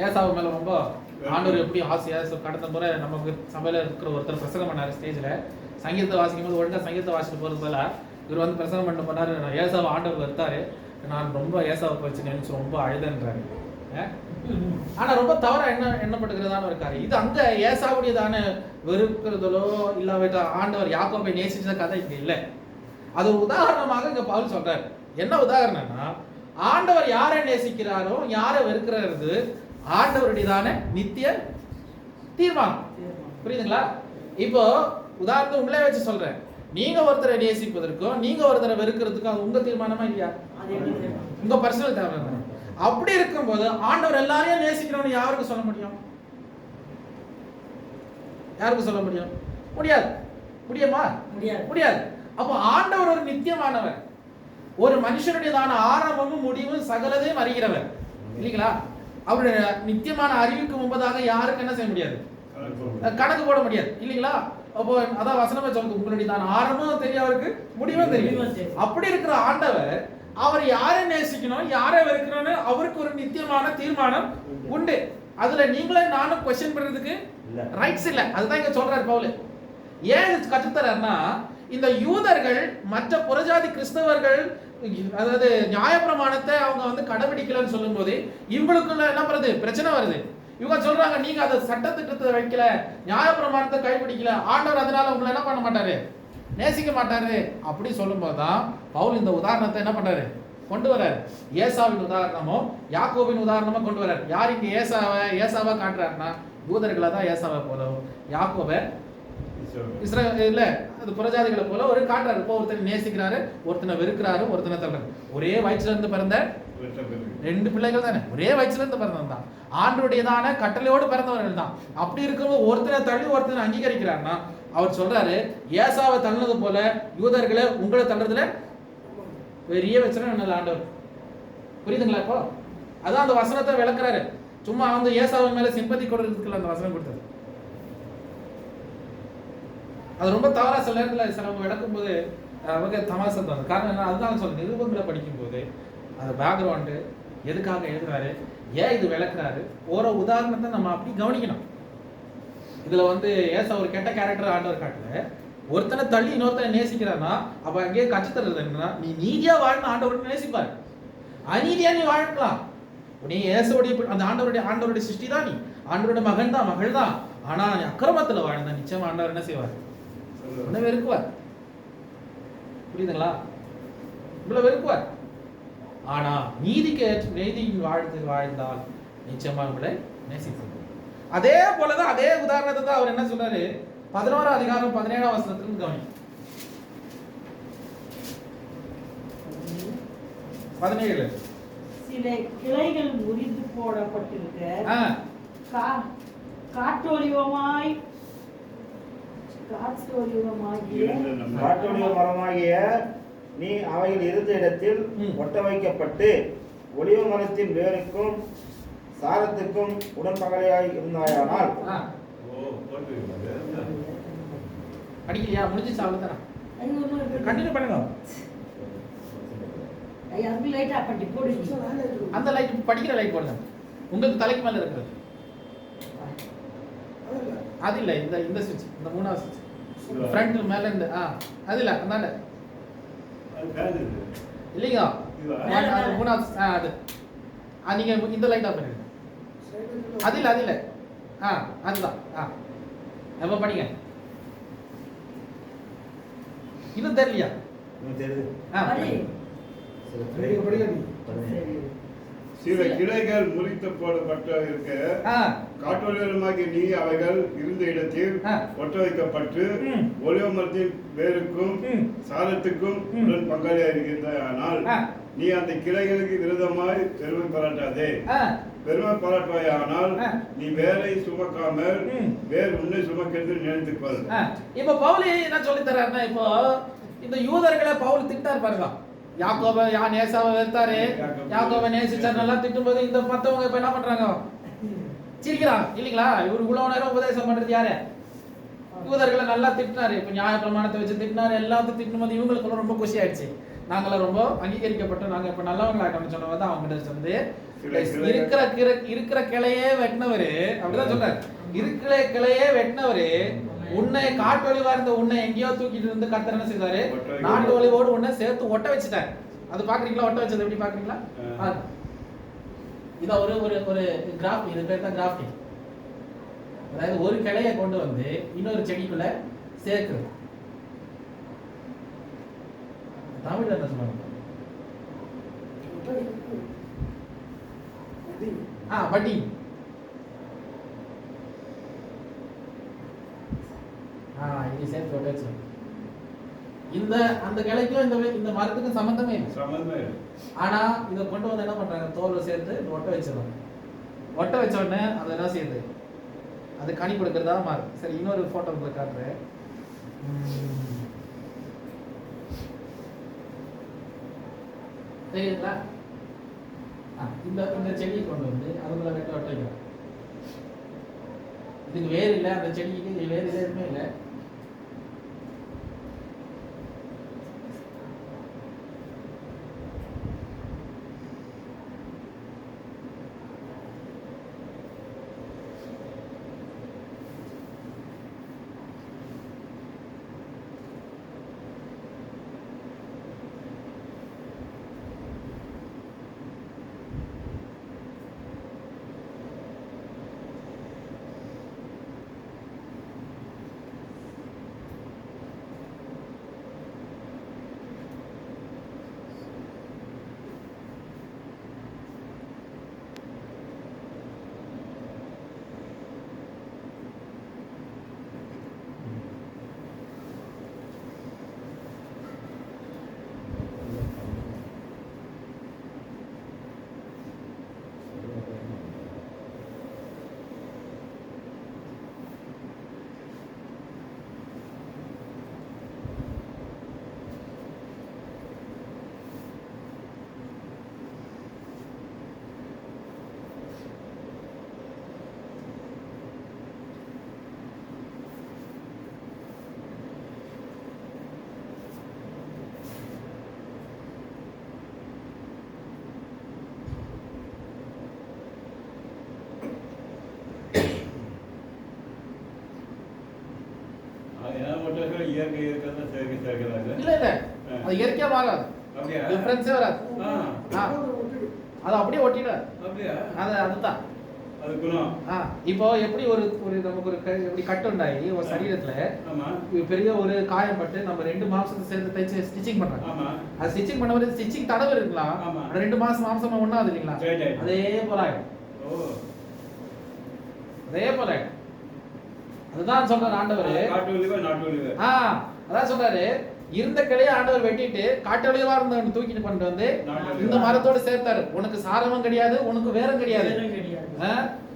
ஏசாவு மேல ரொம்ப ஆண்டவர் எப்படி ஆசையா. கடந்த முறை நமக்கு சபையில இருக்கிற ஒருத்தர் பிரசங்கம் பண்ணாரு ஸ்டேஜ்ல. சங்கீதத்தை வாசிக்கும் போது ஒழுங்கா சங்கீதத்தை வாசிட்டு போறது போல இவர் வந்து பிரசங்கம் பண்ண பண்ணாரு. ஏசாவை ஆண்டவர் வருத்தாரு, நான் ரொம்ப ஏசாவை போச்சு நினைச்சு ரொம்ப அழுதன்றாரு. ஆனா ரொம்ப தவறா எண்ணப்படுகிறதான இருக்காரு. இது அங்க ஏசாவுடையதான வெறுக்கிறதோ இல்லாவிட்ட ஆண்டவர் யாக்கோபை நேசிச்ச கதை இங்க இல்ல. அது ஒரு உதாரணமாக இங்க பவுல் சொல்றாரு. என்ன உதாரணம்னா, ஆண்டவர் யாரை நேசிக்கிறாரோ யாரை வெறுக்கிறது ஆண்டவருடையதான நித்திய தீர்மானம். புரியுதுங்களா? இப்போ உதாரணத்துக்கு உங்களே வச்சு சொல்றேன். நீங்க ஒருத்தரை நேசிப்பதற்கும் நீங்க ஒருத்தரை வெறுக்கிறதுக்கும் அது உங்க தீர்மானமா இல்லையா? உங்க பர்சனல் தீர்மானம். அப்படி இருக்கும்போது ஆண்டவர் எல்லாரையும் நேசிக்கணும்னு யாருக்கு சொல்ல முடியும்? யாருக்கு சொல்ல முடியும்? முடியாது. முடியுமா? முடியாது. அப்போ ஆண்டவர் ஒரு நித்தியமானவர், ஒரு மனுஷனுடையதான ஆரம்பமும் முடிவும் சகலதையும் அறிகிறவர் இல்லைங்களா? அவருடைய நித்தியமான அறிவுக்கு முன்பதாக யாருக்கு என்ன செய்ய முடியாது? கணக்கு போட முடியாது இல்லைங்களா? அப்போ அதான் வசனமே சொல்லுது, உங்களுடையதான ஆரம்பமும் தெரியும், அவருக்கு முடிவும் தெரியும். அப்படி இருக்கிற ஆண்டவர் அவர் யாரை நேசிக்கணும் யாரை வெறுக்கணும்னு அவருக்கு ஒரு நித்தியமான தீர்மானம் உண்டு. அதுல நீங்களே நானும் கொஸ்டின் பண்றதுக்கு ரைட்ஸ் இல்ல. அதுதான் இங்க சொல்றாரு பவுல். ஏன் கற்றுத்தராருன்னா, இந்த யூதர்கள் மற்ற புறஜாதி கிறிஸ்தவர்கள் அதாவது நியாயப்பிரமாணத்தை அவங்க வந்து கடைபிடிக்கலன்னு சொல்லும்போது இவங்களுக்குள்ள என்ன வருது, பிரச்சனை வருது. இவங்க சொல்றாங்க நீங்க அதை சட்டத்திட்டத்தை வைக்கல, நியாயப்பிரமாணத்தை கைப்பிடிக்கல, ஆண்டவர் அதனால உங்களை என்ன பண்ண மாட்டாரு, நேசிக்க மாட்டாரு அப்படி சொல்லும்போது தான் பவுல் இந்த உதாரணத்தை என்ன பண்றாரு, கொண்டு வர்றாரு. ஏசாவின் உதாரணமோ யாக்கோபின் உதாரணமோ கொண்டு வர்றாரு. யார் இங்க ஏசாவா காட்டுறாருன்னா யூதர்களை தான் ஏசாவை போல, யாக்கோபை இஸ்ரவேல அது புறஜாதிகளை போல ஒரு காட்டுறாரு. இப்போ ஒருத்தனை நேசிக்கிறாரு, ஒருத்தனை வெறுக்கிறாரு, ஒருத்தனை தள்ளுறாரு. ஒரே வயிற்றுல இருந்து பிறந்த 2 பிள்ளைகள் தானே, ஒரே வயிற்றுல இருந்து பிறந்தவன் தான், ஆண்டருடையதான கட்டளையோடு பிறந்தவர்கள் தான். அப்படி இருக்கும்போது ஒருத்தனை தள்ளி ஒருத்தனை அங்கீகரிக்கிறாருன்னா அவர் சொல்றாரு ஏசாவை தள்ளினது போல யூதர்களை உங்களை தள்ளுறதுல பெரிய வச்சனம் என்ன ஆண்டவர். புரியுதுங்களா? இப்போ அதான் அந்த வசனத்தை விளக்குறாரு. சும்மா வந்து ஏசாவின் மேல சிம்பத்தி கொடுக்கிறதுக்குள்ள அந்த வசனம் கொடுத்தது. அது ரொம்ப தவறா சில நேரத்தில் சிலவங்க விளக்கும் போது அவங்க தமாசா தோணும். காரணம் என்ன, அதுதான் சொல்ல நிருபங்களை படிக்கும் போது அந்த பேக்ரவுண்டு எதுக்காக எழுதுறாரு, ஏன் இது விளக்குறாரு, ஒரு உதாரணத்தை நம்ம அப்படி கவனிக்கணும். இதுல வந்து ஏசா ஒரு கெட்ட கேரக்டர் ஆண்டவர் காட்டல, ஒருத்தனை தள்ளி இன்னொருத்தனை நேசிக்கிறான்னா அப்ப அங்கேயே கட்சி தருறது என்னன்னா நீ நீதியா வாழ்ந்து ஆண்டவரை நேசிப்பார், அநீதியா நீ வாழ்க்கலாம். நீ ஏசோடைய அந்த ஆண்டவருடைய சிருஷ்டி தான், நீ ஆண்டவருடைய மகன் தான் மகள் தான், ஆனா நீ அக்கிரமத்துல வாழ்ந்தா நிச்சயமா ஆண்டவர் என்ன செய்வார், உன்னை வெறுக்குவார். புரியுதுங்களா? உங்களை வெறுக்குவார். ஆனா நீதியின் வாழ்ந்தால் நிச்சயமா உங்களை நேசிப்பார். அதே போலதான் அதே உதாரணத்தை தான் அவர் என்ன சொல்றாரு 11ஆம் அதிகாரம் 17ஆம் வசனத்திலிருந்து கவனி. 17 சில கிளைகள் முறிந்து போடப்பட்டிருக்க காட்டொலிவமாய் காட்டொலிவ மரமாகிய நீ அவையில் இருந்த இடத்தில் ஒட்ட வைக்கப்பட்டு ஒலிவ மரத்தின் வேருக்கும் சாரத்துக்கும் உடன்பகையாய் இருந்தாயானால். படிக்கலையா? முடிஞ்சிச்சு, அவ்வளவுதானா? கண்டினியூ பண்ணுங்க. அந்த லைட் படிக்கிற லைட் போடுங்க, உங்களுக்கு தலைக்கு மேல இருக்கிறது. அது இல்ல, இந்த சுவிட்ச், இந்த 3வது சுவிட்ச் ஃப்ரண்ட் மேல இருந்து அது இல்ல, அந்தாண்ட இல்லைங்க, அது 3வது அது நீங்க இந்த லைட் ஆஃப் பண்ணுங்க. அது இல்ல அதுதான். எப்ப படிங்க, இன்னும் தெரியலையா? சில கிளைகள் முறித்து போடப்பட்ட இருக்க காட்டொலிவமாகிய நீ அவைகள் இருந்த இடத்தில் ஒட்ட வைக்கப்பட்டு ஒலிவ மரத்தின் வேருக்கும் சாரத்துக்கும் உடன் பங்காளியா இருக்கின்றானால் நீ அந்த கிளைகளுக்கு விரோதமாய் பெருமை பாராட்டாதே. பெருமை பாராட்டுவாயானால் நீ வேரை சுமக்காமல் வேறு உன்னை சுமக்கிறது நினைத்துக்கொள். இப்ப பவுல் என்ன சொல்லி தர்றாருன்னா, இப்போ இந்த யூதர்களை பவுல் திட்டார் பாருங்க. யாக்கோபை ஏசாவை வெறுத்தாரு, யாக்கோபை நேசிச்சார், நல்லா திட்டும் போது இந்த மத்தவங்க இப்ப என்ன பண்றாங்க, சிரிக்கிறாங்க இல்லைங்களா? இவரு இவ்வளவு நேரம் உபதேசம் பண்றது யாரு? யூதர்களை நல்லா திட்டினாரு. இப்ப நியாய பிரமாணத்தை வச்சு திட்டினாரு, எல்லாத்தையும் திட்டும் போது இவங்களுக்கு ரொம்ப குஷி ஆயிடுச்சு. நாங்களாம் ரொம்ப அங்கீகரிக்கப்பட்டோம், நாங்க இப்ப நல்லவங்களாட்டோம்னு சொன்னவங்க தான் அவங்க வந்து இருக்கிற கிளையே வெட்டினவரு அப்படிதான் சொல்றாரு. இருக்கிற கிளையே வெட்டினவரு உன்னை காட்டு ஒளிவா இருந்த உன்னை எங்கேயோ தூக்கிட்டு இருந்து கர்த்தர் என்ன செய்தாரு, நாட்டு ஒளிவோடு உன்னை சேர்த்து ஒட்ட வச்சுட்டாரு. அது பாக்குறீங்களா? ஒட்ட வச்சது எப்படி பாக்குறீங்களா? இத ஒரு ஒரு கிராஃப், இது பேர் தான் கிராஃப்டிங். அதாவது ஒரு கிளையை கொண்டு வந்து இன்னொரு செடிக்குள்ள சேர்க்கிறது. தமிழ்ல என்ன சொல்லுவாங்க? பட்டி. இது சேர்த்து ஒட்டாச்சு. இந்த அந்த கிளைக்கும் இந்த மரத்துக்கும் சம்பந்தமே இல்லை. ஆனா இதை கொண்டு வந்து என்ன பண்றாங்க, தோல்ல சேர்த்து ஒட்ட வச்சிடறாங்க. ஒட்ட வச்ச உடனே அது என்ன செய்யுது, அது கனி கொடுக்கறதா மாறும். சரி, இன்னொரு போட்டோ உங்களுக்கு காட்டுறேன். தெரியுதுங்களா? இந்த செடியை கொண்டு வந்து அதுக்குள்ள வெட்ட ஒட்ட வைக்கிறோம். இதுக்கு வேறு இல்லை, அந்த செடிக்கு வேறு இல்லை, எதுவுமே இல்லை. ஏன்னா மொத்தத்துல இயற்கை தான் சேர்க்கிறாங்க. இல்ல இல்ல, அது இயற்கையா மாறாது, அப்படியா? டிஃபரன்ஸே வராது. ஆ. அது அப்படியே ஒட்டிட, அப்படியா? அதுதான் அது குணம். இப்போ எப்படி ஒரு ஒரு நமக்கு ஒரு எப்படி கட்டு உண்டாகி ஒரு சரீரத்துல ஆமா. பெரிய ஒரு காயம் பட்டு நம்ம 2 மாசத்தை சேர்த்து தைச்சு ஸ்டிச்சிங் பண்றாங்க. ஆமா. அது ஸ்டிச்சிங் பண்ணும்போது ஸ்டிச்சிங் தடவை இருக்கலாம், ஆமா. அந்த 2 மாசம் மாம்சமா ஒண்ணாது இல்லைங்களா, சரி. அதே போல ஆயிடும். ஓ. அதே போல ஆயிடும். அதுதான் சொல்றாரு ஆண்டவர். காட்டு ஒலிவா நாட்டு ஒலிவா? அதான் சொல்றாரு, இருந்த கிளையை ஆண்டவர் வெட்டிட்டு காட்டு ஒலிவா இருந்தவன் தூக்கிட்டு கொண்டு வந்து இந்த மரத்தோட சேர்த்தாரு. உனக்கு சாரமும் கிடையாது, உனக்கு வேரும் கிடையாது.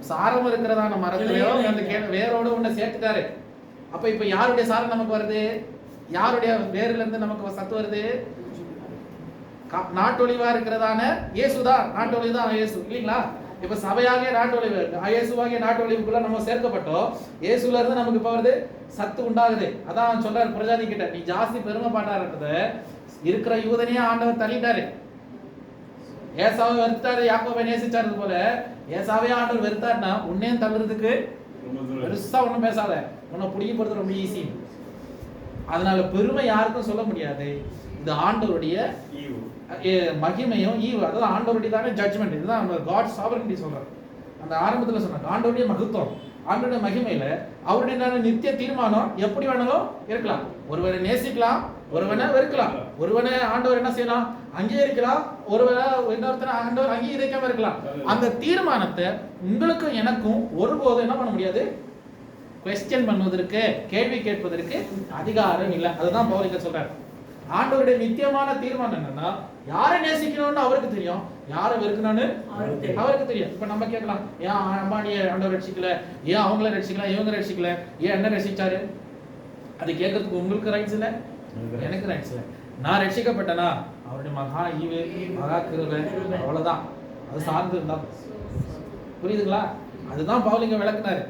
சாரம் இருக்கிறதான மரத்திலயோ அந்த வேரோட உன்னை சேர்த்துட்டாரு. அப்ப இப்ப யாருடைய சாரம் நமக்கு வருது, யாருடைய வேர்ல இருந்து நமக்கு சத்து வருது? நாட்டொலிவா இருக்கிறதான இயேசுதான். நாட்டொலிதான் இயேசு இல்லீங்களா? இப்ப சபையாகிய நாட்டொலிவு, இயேசுவாகிய நாட்டொலிவுக்குள்ள நம்ம சேர்க்கப்பட்டோம். இயேசுல இருந்து நமக்கு இப்ப வருது சத்து உண்டாகுது. அதான் சொல்றாரு பிரஜாதி கிட்ட, நீ ஜாஸ்தி பெருமை பாட்டாருன்றத இருக்கிற யூதனையே ஆண்டவர் தள்ளிட்டாரு. ஏசாவை வெறுத்தாரு, யாக்கோபை நேசிச்சாரு போல ஏசாவே ஆண்டவர் வெறுத்தாருன்னா உன்னையும் தள்ளுறதுக்கு பெருசா ஒண்ணும் பேசாத, உன்னை புடிக்க போறது ரொம்ப ஈஸி. அதனால பெருமை யாருக்கும் சொல்ல முடியாது. இது ஆண்டவருடைய மகிமையும் ஈவு, அதாவது ஆண்டவருடைய தானே ஜட்ஜ்மெண்ட். இதுதான் நம்ம காட் சாவரனிட்டி சொல்றாரு. அந்த ஆரம்பத்துல சொன்னாங்க ஆண்டவருடைய மகத்துவம், ஆண்டவருடைய மகிமையில அவருடைய நித்திய தீர்மானம் எப்படி வேணாலும் இருக்கலாம். ஒருவரை நேசிக்கலாம், ஒருவனை வெறுக்கலாம், ஒருவனை ஆண்டவர் என்ன செய்யலாம் அங்கீகரிக்கலாம், ஒருவரை இன்னொருத்தனை ஆண்டவர் அங்கீகரிக்காம இருக்கலாம். அந்த தீர்மானத்தை உங்களுக்கும் எனக்கும் ஒருபோதும் என்ன பண்ண முடியாது, குவெஸ்டியன் பண்ணுவதற்கு, கேள்வி கேட்பதற்கு அதிகாரம் இல்லை. அதுதான் பவுல் சொல்றாரு. ஆண்டவருடைய நித்தியமான தீர்மானம் என்னன்னா, யாரை நேசிக்கணும்னு அவருக்கு தெரியும், யாரை வெறுக்கணும்னு அவருக்கு தெரியும். இப்ப நம்ம கேட்கலாம், ஏன் அம்பானியை ஆண்டவர் ரட்சிக்கல, ஏன் அவங்கள ரட்சிக்கல, இவங்க ரட்சிக்கல, ஏன் என்ன ரட்சிச்சாரு? அது கேட்கறதுக்கு உங்களுக்கு ரைட்ஸ் இல்லை, எனக்கு ரைட்ஸ் இல்லை. நான் ரட்சிக்கப்பட்டனா அவருடைய மகா ஈவு, மகா கிருபை, அவ்வளவுதான். அது சார்ந்து இருந்தா புரியுதுங்களா? அதுதான் பவுல் விளக்குனாரு.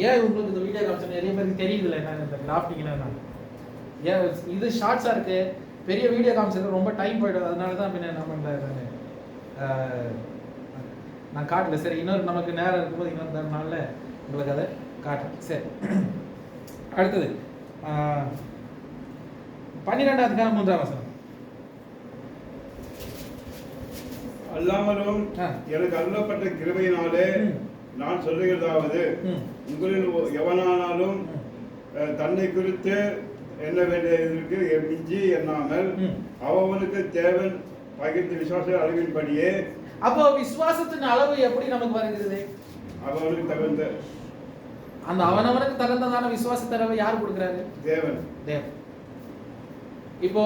ஏன் உங்களுக்கு இந்த வீடியோ காமிச்சு நிறைய பேருக்கு தெரியுதுல்ல என்ன இந்த கிராஃப்டிங்னா, ஏன் இது ஷார்ட்ஸா இருக்கு, பெரிய வீடியோ காமிச்சது ரொம்ப டைம் போயிடும். அதனால தான் பின்ன நம்ம நான் காட்டல. சரி, இன்னொரு நமக்கு நேரம் இருக்கும்போது இன்னொரு நாள்ல உங்களுக்கு அதை காட்டுறேன். சரி, அடுத்தது 12ஆம் அதிகாரம் 3ஆம் வசனம். அல்லாமலும் எனக்கு அருளப்பட்ட கிருபையினாலே நான் சொல்லுகிறதாவது, உங்களில் எவனானாலும் தன்னை குறித்து என்ன வேண்டியதற்கு மிஞ்சி எண்ணாமல் அவனுக்கு தேவன் பகிர்ந்து விசுவாச அளவின்படியே. அப்போ விசுவாசத்தின் அளவு எப்படி நமக்கு வருகிறது? அவனுக்கு தகுந்த, அந்த அவனவனுக்கு தகுந்ததான விசுவாச அளவு யார் கொடுக்கிறாரு? தேவன். தேவன். இப்போ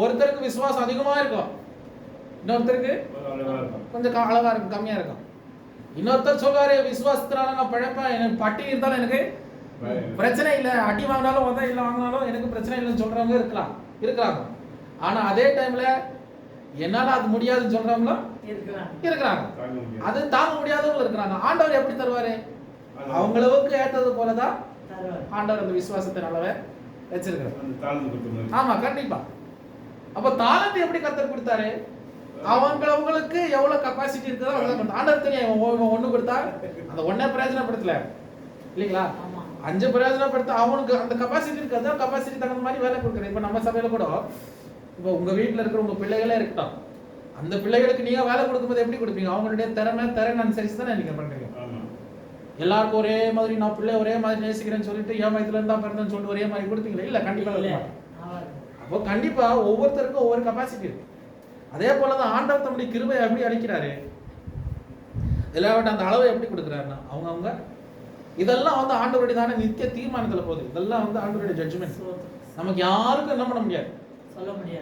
ஒருத்தருக்கு விசுவாசம் அதிகமா இருக்கும், இன்னொருத்தருக்கு கொஞ்சம் அளவா இருக்கும், கம்மியா இருக்கும். இன்னொருத்தர் சொல்றாரு, விசுவாசத்தினால நான் பழப்பேன், எனக்கு பட்டி இருந்தாலும் எனக்கு பிரச்சனை இல்லை, அடி வாங்கினாலும் உதவி இல்லை வாங்கினாலும் எனக்கு பிரச்சனை இல்லைன்னு சொல்றவங்க இருக்கிறாங்க. ஆனா அதே டைம்ல என்னால அது முடியாதுன்னு சொல்றவங்களும் இருக்கிறாங்க. அது தாங்க முடியாதவங்க இருக்கிறாங்க. ஆண்டவர் எப்படி தருவாரு? அவங்களுக்கு ஏற்றது போலதான் ஆண்டவர் அந்த விசுவாசத்தின் அளவை வச்சிருக்கிறார். ஆமா, கண்டிப்பா. அப்ப தாளத்தை எப்படி கர்த்தர் கொடுத்தாரு? அவங்களுக்கு எவ்வளவு கெப்பாசிட்டி இருக்குதோ அவ்வளவுதான் ஆண்டவர் தெரியும். ஒண்ணு கொடுத்தா அந்த ஒன்னே பிரயோஜனப்படுத்தல இல்லைங்களா, 5 பிரயோஜனப்படுத்த அவனுக்கு அந்த கெப்பாசிட்டி இருக்காது. கெப்பாசிட்டி தகுந்த மாதிரி வேலை கொடுக்குறேன். இப்ப நம்ம சபையில கூட இப்போ உங்க வீட்டுல இருக்கிற உங்க பிள்ளைகளே இருக்கட்டும், அந்த பிள்ளைகளுக்கு நீங்க வேலை கொடுக்கும்போது எப்படி கொடுப்பீங்க? அவங்களுடைய திறன் அனுசரிச்சு தானே நீங்க பண்றீங்க. எல்லாருக்கும் ஒரே மாதிரி நான் பிள்ளை ஒரே மாதிரி நேசிக்கிறேன்னு சொல்லிட்டு ஏன் வயதுல இருந்தா பிறந்தேன்னு சொல்லிட்டு ஒரே மாதிரி கொடுத்தீங்களா? இல்ல, கண்டிப்பா இல்லை. அப்போ கண்டிப்பா ஒவ்வொருத்தருக்கும் ஒவ்வொரு கெப்பாசிட்டி இருக்கு. அதே போலதான் ஆண்டவர் தம்முடைய கிருபையை எப்படி அளிக்கிறாரு, எல்லாவற்ற அந்த அளவை எப்படி கொடுக்குறாருன்னா அவங்க இதெல்லாம் ஆண்டவருடைய தானே நித்திய தீர்மானத்துல போகுது. இதெல்லாம் ஆண்டவருடைய ஜட்ஜ்மெண்ட். நமக்கு யாருக்கும் என்ன பண்ண முடியாது,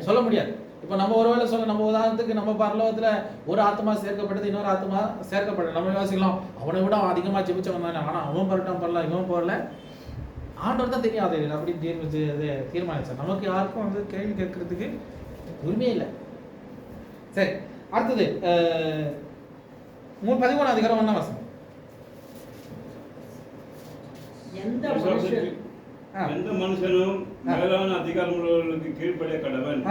சொல்ல முடியாது. இப்ப நம்ம ஒருவேளை நம்ம உதாரணத்துக்கு நம்ம பரலோகத்துல ஒரு ஆத்மா சேர்க்கப்பட்டது, இன்னொரு ஆத்மா சேர்க்கப்படல. நம்ம யோசிக்கலாம், அவனை விட அதிகமா ஜெபிச்சவன் தானே, ஆனா அவன் பரட்டம் பண்ணலாம், இவன் போறல. ஆண்டவர் தான் தெரியும் அது அப்படி தீர்மானிச்சார். நமக்கு யாருக்கும் கேள்வி கேட்கறதுக்கு உரிமையே இல்லை. சரி, அடுத்தது 13ஆம் அதிகாரம் 1ஆம் வசனம். எந்த மனுஷனும் மேலான அதிகாரம் உள்ளவர்களுக்கு கீழ்ப்படிய கடவன்,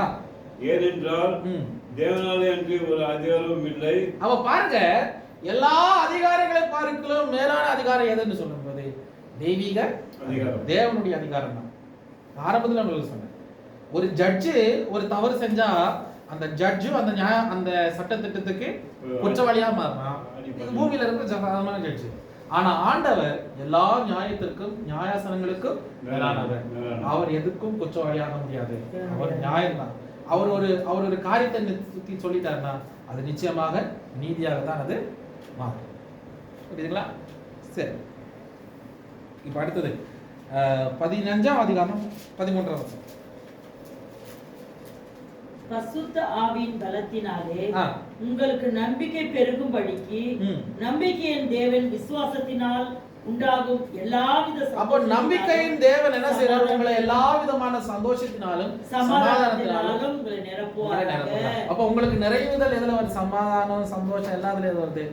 ஏனென்றால் தேவனாலே அன்றி ஒரு அதிகாரமும் இல்லை. அவ பாருங்க, எல்லா அதிகாரங்களை பார்க்கலும் மேலான அதிகாரம் எதுன்னு சொல்லும்போது தெய்வீக அதிகாரம். தேவனுடைய அதிகாரம் தான். ஆரம்பத்துல உங்களுக்கு சொன்னேன், ஒரு ஜட்ஜு ஒரு தவறு செஞ்சா அந்த ஜட்ஜும் அந்த அந்த சட்ட திட்டத்துக்கு குற்றவாளியா மாறலாம். இது பூமியில இருக்கிற சாதாரணமான ஜட்ஜு. ஆனா ஆண்டவர் எல்லா நியாயத்திற்கும் நியாயாசனங்களுக்கும் மேலானவர். அவர் எதுக்கும் குற்றவாளியாக முடியாது. அவர் நியாயம்தான். அவர் ஒரு காரியத்தை சுத்தி சொல்லிட்டாருன்னா அது நிச்சயமாக நீதியாக தான் அது மாறும். புரியுதுங்களா? சரி, இப்ப அடுத்தது 15ஆம் அதிகாரம் 13ஆம் வசனம். பரிசுத்த ஆவியின் பலத்தினாலே உங்களுக்கு நம்பிக்கை பெருகும்படிக்கு நம்பிக்கையின் தேவன் விசுவாசத்தினால் உண்டாகும் எல்லாவித அப்போ நம்பிக்கையின் தேவன் என்ன செய்றார்? உங்களை எல்லா விதமான சந்தோஷத்தினாலும் சமாதானத்தினாலும் உங்களை நிரப்புவாராக. அப்போ உங்களுக்கு நிறைவுதல் எதுல வருது? சமாதானம், சந்தோஷம் எல்லாத்துலயும் எது வருது?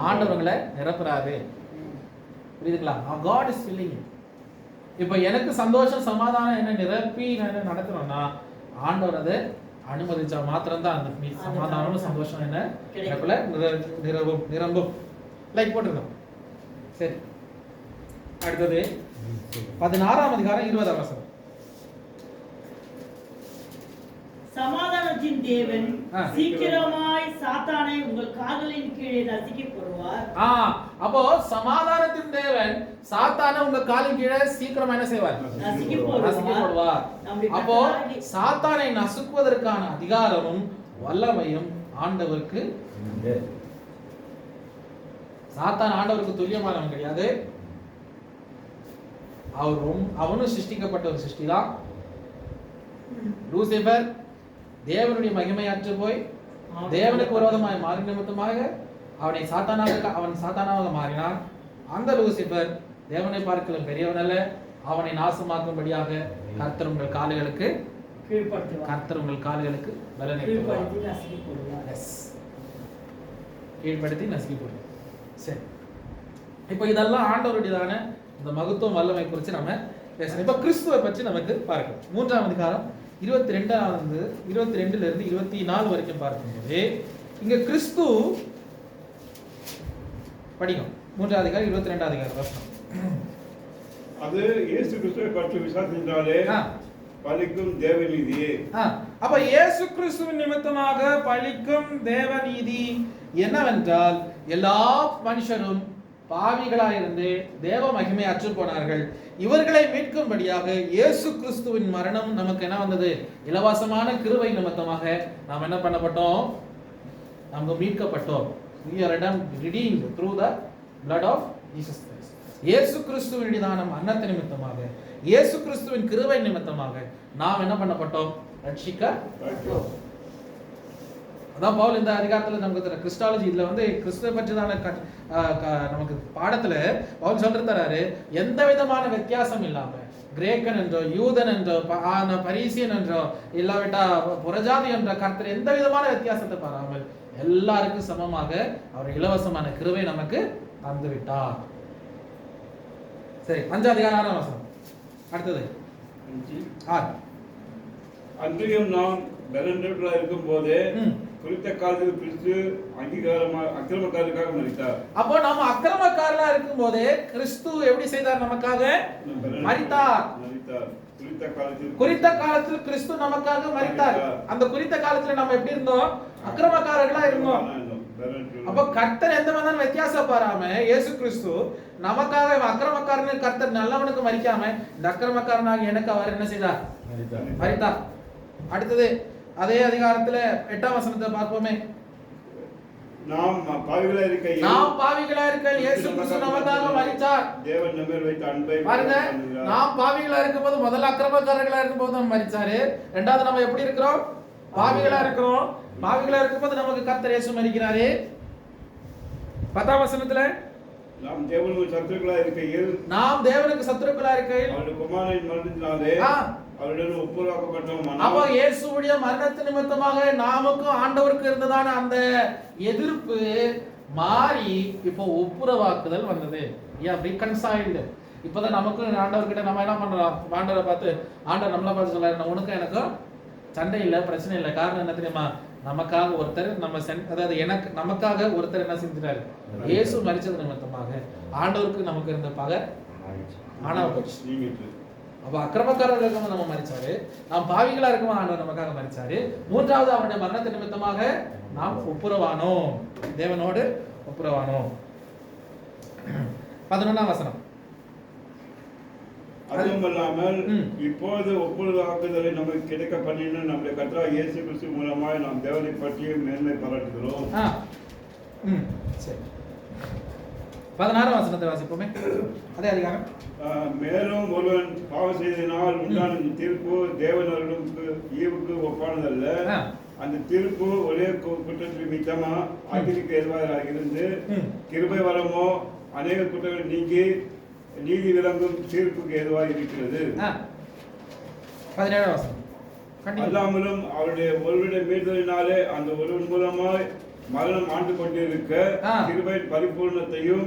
ஆண்டவர் உங்களை நிரப்புறாரு. புரியுதுங்களா? God is filling you. இப்போ எனக்கு சந்தோஷம் சமாதானம் என்ன நிரப்பி நான் நடத்தணும்னா ஆண்டவர் அதை அனுமதிச்சா மாத்திரம்தான் அந்த சமாதானமும் சந்தோஷம் என்ன எனக்குள்ள நிரம்பும். லைக் போட்டுருக்கோம். சரி, அடுத்தது 16ஆம் அதிகாரம் 20ஆம் வசனம். சமாதானத்தின் தேவன் சீக்கிரமாய் சாத்தானை உங்கள் கால்களின் கீழே நசுக்கி போடுவார். அப்போ சமாதானத்தின் தேவன் சாத்தானை உங்க காலின் கீழே சீக்கிரமா என்ன செய்வார்? நசுக்கி போடுவார். அப்போ சாத்தானை நசுக்குவதற்கான அதிகாரமும் வல்லமையும் ஆண்டவருக்கு உண்டு. சாத்தான் ஆண்டவருக்கு துல்லியமானவன் கிடையாது. அவனும் சிருஷ்டிக்கப்பட்ட ஒரு சிருஷ்டி தான். லூசிபர் தேவனுடைய மகிமையற்று போய் தேவனுக்கு விரோதமாய் மாறின நிமித்தமாக அவன் சாத்தானாக மாறினான். அந்த லூசிபர் தேவனை பார்க்கலும் பெரியவன் அல்ல, அவனை நாசமாக்கும்படியாக கர்த்தர் உங்கள் கால்களுக்கு பலனை கீழ்படுத்தி நசுக்கி போடுவார். சரி, இப்போ இதெல்லாம் ஆண்டவருடையதான இந்த மகத்துவம் வல்லமை குறித்து நம்ம பேசணும். இப்போ கிறிஸ்துவை பற்றி நமக்கு பார்க்கணும். 3ஆம் அதிகாரம் 22ல இருந்து 24 வரைக்கும் பார்க்கும்போது இங்க கிறிஸ்து படிக்கும். 3ஆம் அதிகாரம் 22ஆம் அதிகாரம் வசனம். அது இயேசு கிறிஸ்துவை பற்றி விசுவாசித்தாலே பலிக்கும் தேவநீதியே. அப்ப இயேசு கிறிஸ்துவின் நிமித்தமாக பலிக்கும் தேவநீதி என்னவென்றால் எல்லா மனுஷரும் பாவிகளாயிருந்து தேவ மகிமை அற்று போனார்கள். இவர்களை மீட்கும்படியாக இயேசு கிறிஸ்துவின் மரணம் நமக்கு என்ன வந்தது? இலவசமான கிருபை நிமித்தமாக நாம் என்ன பண்ணப்பட்டோம்? நாம் மீட்கப்பட்டோம். We are redeemed through the blood of Jesus Christ. இயேசு கிறிஸ்துவின் மரணத்தின் நிமித்தமாக, இயேசு கிறிஸ்துவின் கிருபை நிமித்தமாக நாம் என்ன பண்ணப்பட்டோம்? ரட்சிக்கப்பட்டோம். அதான் பவுல் இந்த அதிகாரத்தில் நமக்கு கிறிஸ்டாலஜி இதுல கிறிஸ்துவை பற்றிதான நமக்கு பாடத்துல பவுல் சொல்றாரு, எந்த விதமான வித்தியாசம் இல்லாம கிரேக்கன் என்றோ யூதன் என்றோ பரிசியன் என்றோ இல்லாவிட்டா புறஜாதி என்ற கர்த்தர் எந்த விதமான வித்தியாசத்தை பாராமல் எல்லாருக்கும் சமமாக அவர் இலவசமான கிருபை நமக்கு தந்து விட்டார். சரி, 5ஆம் அதிகாரம் 6ஆம் வசனம். அடுத்தது 6. அன்றையும் நாம் பலனற்றவர்களாக இருக்கும் போதே குறித்த காலத்தில் கிறிஸ்து அக்கிரமக்காரருக்காக மரித்தார். அப்போ நாம அக்கிரமக்காரர்களா இருக்கும் போதே கிறிஸ்து எப்படி செய்தார்? நமக்காக மரித்தார். குறித்த காலத்தில் கிறிஸ்து நமக்காக மரித்தார். அந்த குறித்த காலத்துல நம்ம எப்படி இருந்தோம்? அக்கிரமக்காரர்களா இருந்தோம். அப்ப கர்த்தர் எந்த விதமான வித்தியாசம் பாராம இயேசு கிறிஸ்து நமக்காக அக்கிரமக்காரனுக்கு கர்த்தர் நல்லவனுக்கு மரிக்காம இந்த அக்கிரமக்காரனாக எனக்கு அவர் என்ன செய்தார்? மரித்தார். அடுத்தது அதே அதிகாரத்துல 8ஆம் வசனத்தை பார்ப்போமே. நாம் பாவிகளா இருக்க இயேசு கிறிஸ்து நமக்காக மரித்தார். தேவன் நம்மேல் வைத்த அன்பை பாருங்க, நாம் பாவிகளா இருக்கும்போது முதல்ல அக்கிரமக்காரர்களா இருக்கும்போது நம்ம மரிச்சாரு. இரண்டாவது நம்ம எப்படி இருக்கிறோம்? பாவிகளா இருக்கிறோம். பாவிகளா இருக்கும்போது நமக்கு கர்த்தர் இயேசு மரிக்கிறாரு. 10ஆம் வசனத்துல நாம் தேவனுக்கு சத்துருக்களா இருக்கையில் அவருடைய குமாரனின் மரணத்தினாலே அவருடன் ஒப்புரவாக்கப்பட்டோம். அப்போ இயேசுவுடைய மரணத்தின் நிமித்தமாக நாமுக்கும் ஆண்டவருக்கு இருந்ததான அந்த எதிர்ப்பு மாறி இப்போ ஒப்புரவாக்குதல் வந்தது. ரீகன்சைல்டு. இப்பதான் நமக்கும் ஆண்டவர்கிட்ட நம்ம என்ன பண்றோம்? ஆண்டவரை பார்த்து ஆண்டவர் நம்மளை பார்த்து சொல்றாரு, உனக்கும் எனக்கும் சண்டை இல்லை, பிரச்சனை இல்லை. காரணம் என்ன தெரியுமா? நமக்காக ஒருத்தர் அதாவது நமக்காக ஒருத்தர் என்ன செஞ்சிட்டாரு? இயேசு மரிச்சது நிமித்தமாக ஆண்டவருக்கு நமக்கு இருந்த பகை ஆனா போச்சு. நீங்கிட்டு. அப்ப அக்கிரமக்காரர்கள் இருக்கும்போது நம்ம மரிச்சாரு, நாம் பாவிகளா இருக்கும்போது ஆண்டவர் நமக்காக மரிச்சாரு. மூன்றாவது அவருடைய மரணத்தின் நிமித்தமாக நாம் ஒப்புரவானோம், தேவனோடு ஒப்புரவானோம். 11ஆம் வசனம். அதுவும் அல்லாமல் இப்போது ஒப்புரவாக்குதலை நமக்கு கிடைக்க பண்ணின நம்முடைய கர்த்தராகிய இயேசு கிறிஸ்து மூலமாய் நாம் தேவனை பற்றியும் மேன்மை பாராட்டுகிறோம். சரி, 16ஆம் வசனத்தை வாசிப்போமே. அதே அதிகாரம். மேலும் ஒருவன் பாவம் செய்ததினால் உண்டான தீர்ப்பு தேவனர்களுக்கு ஈவுக்கு ஒப்பானதல்ல. அந்த தீர்ப்பு ஒரே குற்றத்திற்கு மித்தமா அக்கினிக்கு எதிராக இருந்து கிருபை வரமோ அநேக குற்றங்கள் நீங்கி நீதி விளங்கும் தீர்ப்புக்கு ஏதுவாக இருக்கிறது. 17ஆம் வசனம். அல்லாமலும் அவருடைய ஒருவருடைய மீறுதலினாலே அந்த ஒருவன் மூலமாய் மரணம் ஆண்டு கொண்டிருக்க கிருபையின் பரிபூர்ணத்தையும்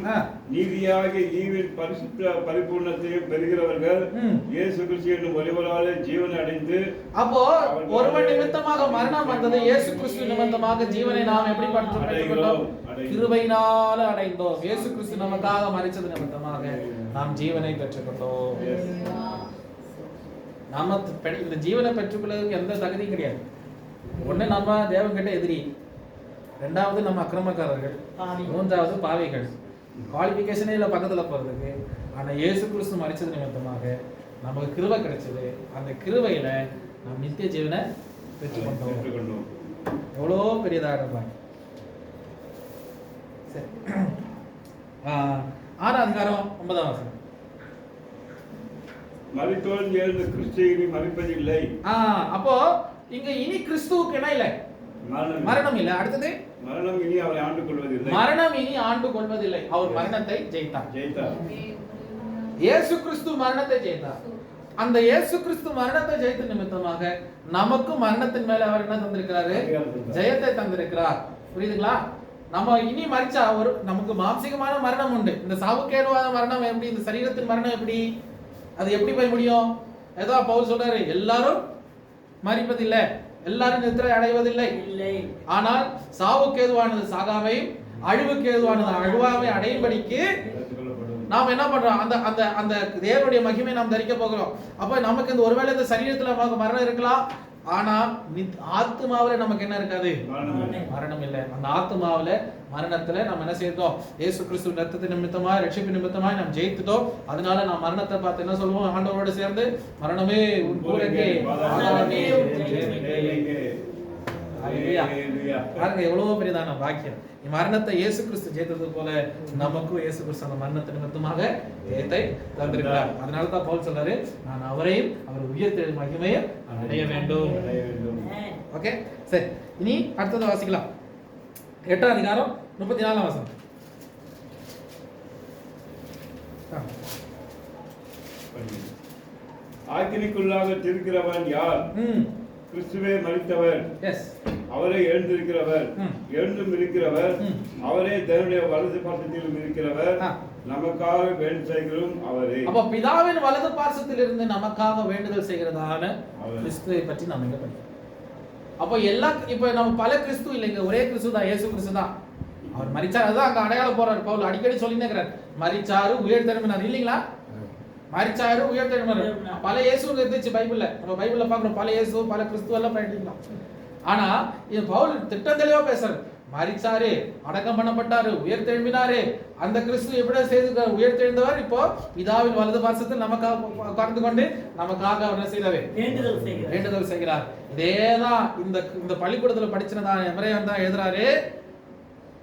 நீதியாக ஈவின் பரிசுத்த பரிபூர்ணத்தையும் பெறுகிறவர்கள் இயேசு கிறிஸ்து என்னும் ஒருவராலே ஜீவனை அடைந்து. அப்போ ஒருவன் நிமித்தமாக மரணம் வந்தது, இயேசு கிறிஸ்து நிமித்தமாக ஜீவனை நாம் எப்படி பெற்றுக்கொண்டோம்? கிருபையினால அடைந்தோம். இயேசு கிறிஸ்து நமக்காக மரிச்சது நிமித்தமாக நாம் ஜீவனை பெற்றுக்கொண்டோம். நாம இந்த ஜீவனை பெற்றுக்கொள்வதற்கு எந்த தகுதியும் கிடையாது. ஒண்ணு நம்ம தேவன் கிட்ட எதிரி, ரெண்டாவது நம்ம அக்கிரமக்காரர்கள், மூன்றாவது பாவிகள். குவாலிஃபிகேஷனே இல்லை பக்கத்துல போறதுக்கு. ஆனா இயேசு கிறிஸ்து மரிச்சது நிமித்தமாக நமக்கு கிருபை கிடைச்சது. அந்த கிருபையில நாம் நித்திய ஜீவனை பெற்றுக்கொண்டோம். எவ்வளோ பெரியதாக இருப்பாங்க. சரி, 6ஆம் அதிகாரம் 9ஆம் வசனம். மரித்தோர் எழுந்த கிறிஸ்து இனி மரிப்பதில்லை. அப்போ இங்க இனி கிறிஸ்துவுக்கு என்ன இல்லை? மரணம் இல்லை. அடுத்தது மரணம் இனி அவரை ஆண்டு கொள்வதில்லை. மரணம் இனி ஆண்டு கொள்வதில்லை. அவர் மரணத்தை ஜெயித்தார். இயேசு கிறிஸ்து மரணத்தை ஜெயித்தார். அந்த இயேசு கிறிஸ்து மரணத்தை ஜெயித்த நிமித்தமாக நமக்கு மரணத்தின் மேல அவர் என்ன தந்திருக்கிறாரு? ஜெயத்தை தந்திருக்கிறார். புரியுதுங்களா? நம்ம இனி மரிச்சா ஒரு நமக்கு மாம்சீகமான மரணம் உண்டு. இந்த சாவுக்கேதுவான மரணம் எப்படி? இந்த சரீரத்தின் மரணம் எப்படி? அது எப்படி போய் முடியும்? ஏதோ பவுல் சொல்றாரு, எல்லாரும் மரிப்பதில்லை, எல்லாரும் நித்திரை அடைவதில்லை. ஆனால் சாவுக்கு ஏதுவானது சாகாமையும் அழிவுக்கு ஏதுவானது அழிவாமை அடையும்படிக்கு நாம் என்ன பண்றோம்? அந்த அந்த அந்த தேவனுடைய மகிமை நாம் தரிக்க போகிறோம். அப்ப நமக்கு இந்த ஒருவேளை இந்த சரீரத்துல நமக்கு மரணம் இருக்கலாம், ஆனா ஆத்மாவில நமக்கு என்ன இருக்காது? மரணம் இல்லை. அந்த ஆத்மாவில மரணத்துல நம்ம என்ன செய்தோம்? இயேசு கிறிஸ்து ரத்தத்தின் நிமித்தமாய் ரட்சிப்பு நிமித்தமாய் நாம் ஜெயித்துட்டோம். அதனால நாம் மரணத்தை பார்த்து என்ன சொல்லுவோம்? ஆண்டவரோட சேர்ந்து மரணமே உன் கூரங்கே பாதாளமே உன் ஜெயமே. பாருங்க எவ்வளவு பெரியதான பாக்கியம். மரணத்தை இயேசு கிறிஸ்து ஜெயித்தது போல நமக்கும் இயேசு கிறிஸ்து அந்த மரணத்தை நிமித்தமாக ஜெயத்தை தந்திருக்கிறார். அதனால தான் பவுல் சொல்றாரு, நான் அவரையும் அவர் உயிர்த்தெழும் மகிமையை அடைய வேண்டும். ஓகே, சரி, இனி அடுத்தது வாசிக்கலாம். 8ஆம் அதிகாரம் 34ஆம் வசனம். ஆக்கினிக்குள்ளாக திருக்கிறவன் யார்? கிறிஸ்துவே மரித்தவர், அவரே எழுந்திருக்கிறவர், எழுந்தும் இருக்கிறவர், அவரே தேவனுடைய வலது பார்சத்திலும் இருக்கிறவர், நமக்காக வேண்டுதல் செய்கிறோம் அவரே. அப்ப பிதாவின் வலது பார்சத்தில் இருந்து நமக்காக வேண்டுதல் செய்கிறதான கிறிஸ்துவை பற்றி நாம் இங்க படிக்கிறோம். அப்போ எல்லா இப்ப நம்ம பல கிறிஸ்து இல்லைங்க, ஒரே கிறிஸ்து தான், இயேசு கிறிஸ்து தான். அவர் மரிச்சார், அதுதான் அங்க அடையாளம் போறாரு பவுல் அடிக்கடி சொல்லினே இருக்கிறார். மரிச்சாரு உயிர் தெழும்பினார் இல்லைங்களா? மரிச்சாரு உயிர் தெழும்பினார். பல இயேசு இருந்துச்சு பைபிள்ல. நம்ம பைபிள்ல பாக்குறோம் பல இயேசு பல கிறிஸ்து எல்லாம் படிக்கலாம். ஆனா இது பவுல் திட்டம் தெளிவா பேசுறாரு. மரிச்சாரு, அடக்கம் பண்ணப்பட்டாரு, உயிர் தெழும்பினாரு. அந்த கிறிஸ்து எப்படி செய்து உயிர் தெழுந்தவர் இப்போ பிதாவின் வலது பார்சத்தில் நமக்காக உட்கார்ந்து கொண்டு நமக்காக என்ன செய்யறாரு? வேண்டுதல் செய்கிறார். இதேதான் இந்த பள்ளிக்கூடத்துல படிச்சதான் எமரையன் தான் எழுதுறாரு.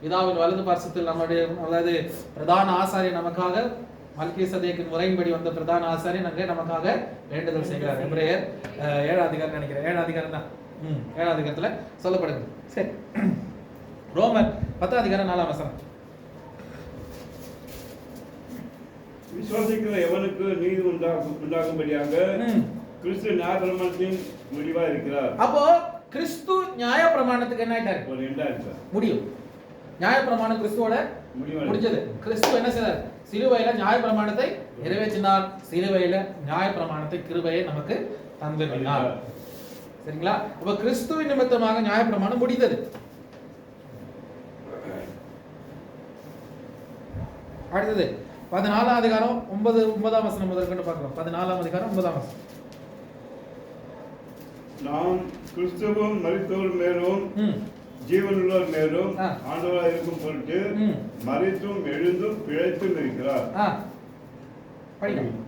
பிதாவின் வலது பார்சத்தில் நம்முடைய அதாவது பிரதான ஆசாரியர் நமக்காக மல்கிசதேக்கின் முறையின்படி வந்த பிரதான ஆசாரியர் அங்கே நமக்காக வேண்டுதல் செய்கிறார். எபிரேயர் 7ஆம் அதிகாரம் நினைக்கிறேன், 7ஆம் அதிகாரம் தான், 7ஆம் அதிகாரத்துல சொல்லப்படுது. சரி, ரோமர் 10ஆம் அதிகாரம் 4ஆம் வசனம். விசுவாசிக்கிற எவனுக்கு நீதி உண்டாகும்படியாக கிறிஸ்து நியாயப்பிரமாணத்தின் முடிவா இருக்கிறார். அப்போ கிறிஸ்து நியாயப்பிரமாணத்துக்கு என்ன ஆயிட்டாரு? ஒரு எண்டா இருக்கார். முடியும். நியாயப்பிரமாணம் கிறிஸ்துவோட முடிஞ்சது. கிறிஸ்து என்ன செய்தார்? சிலுவையில நியாயப்பிரமாணத்தை நிறைவேற்றினார். சிலுவையில நியாயப்பிரமாணத்தை கிருபையை நமக்கு தந்திருந்தார். சரிங்களா? அப்ப கிறிஸ்துவின் நிமித்தமாக நியாயப்பிரமாணம் முடிந்தது. அடுத்தது 14ஆம் அதிகாரம் 9ஆம் வசனம் முதற்கொண்டு பார்க்கலாம். 14ஆம் அதிகாரம் 9ஆம் வசனம். நாம் கிறிஸ்துவும் மரித்தோர் மேலும் ஜீவனுள்ளோர் மேலும் ஆண்டவராக இருக்கும் பொருட்டு மரித்தும் எழுந்தும் பிழைத்தும் இருக்கிறார்.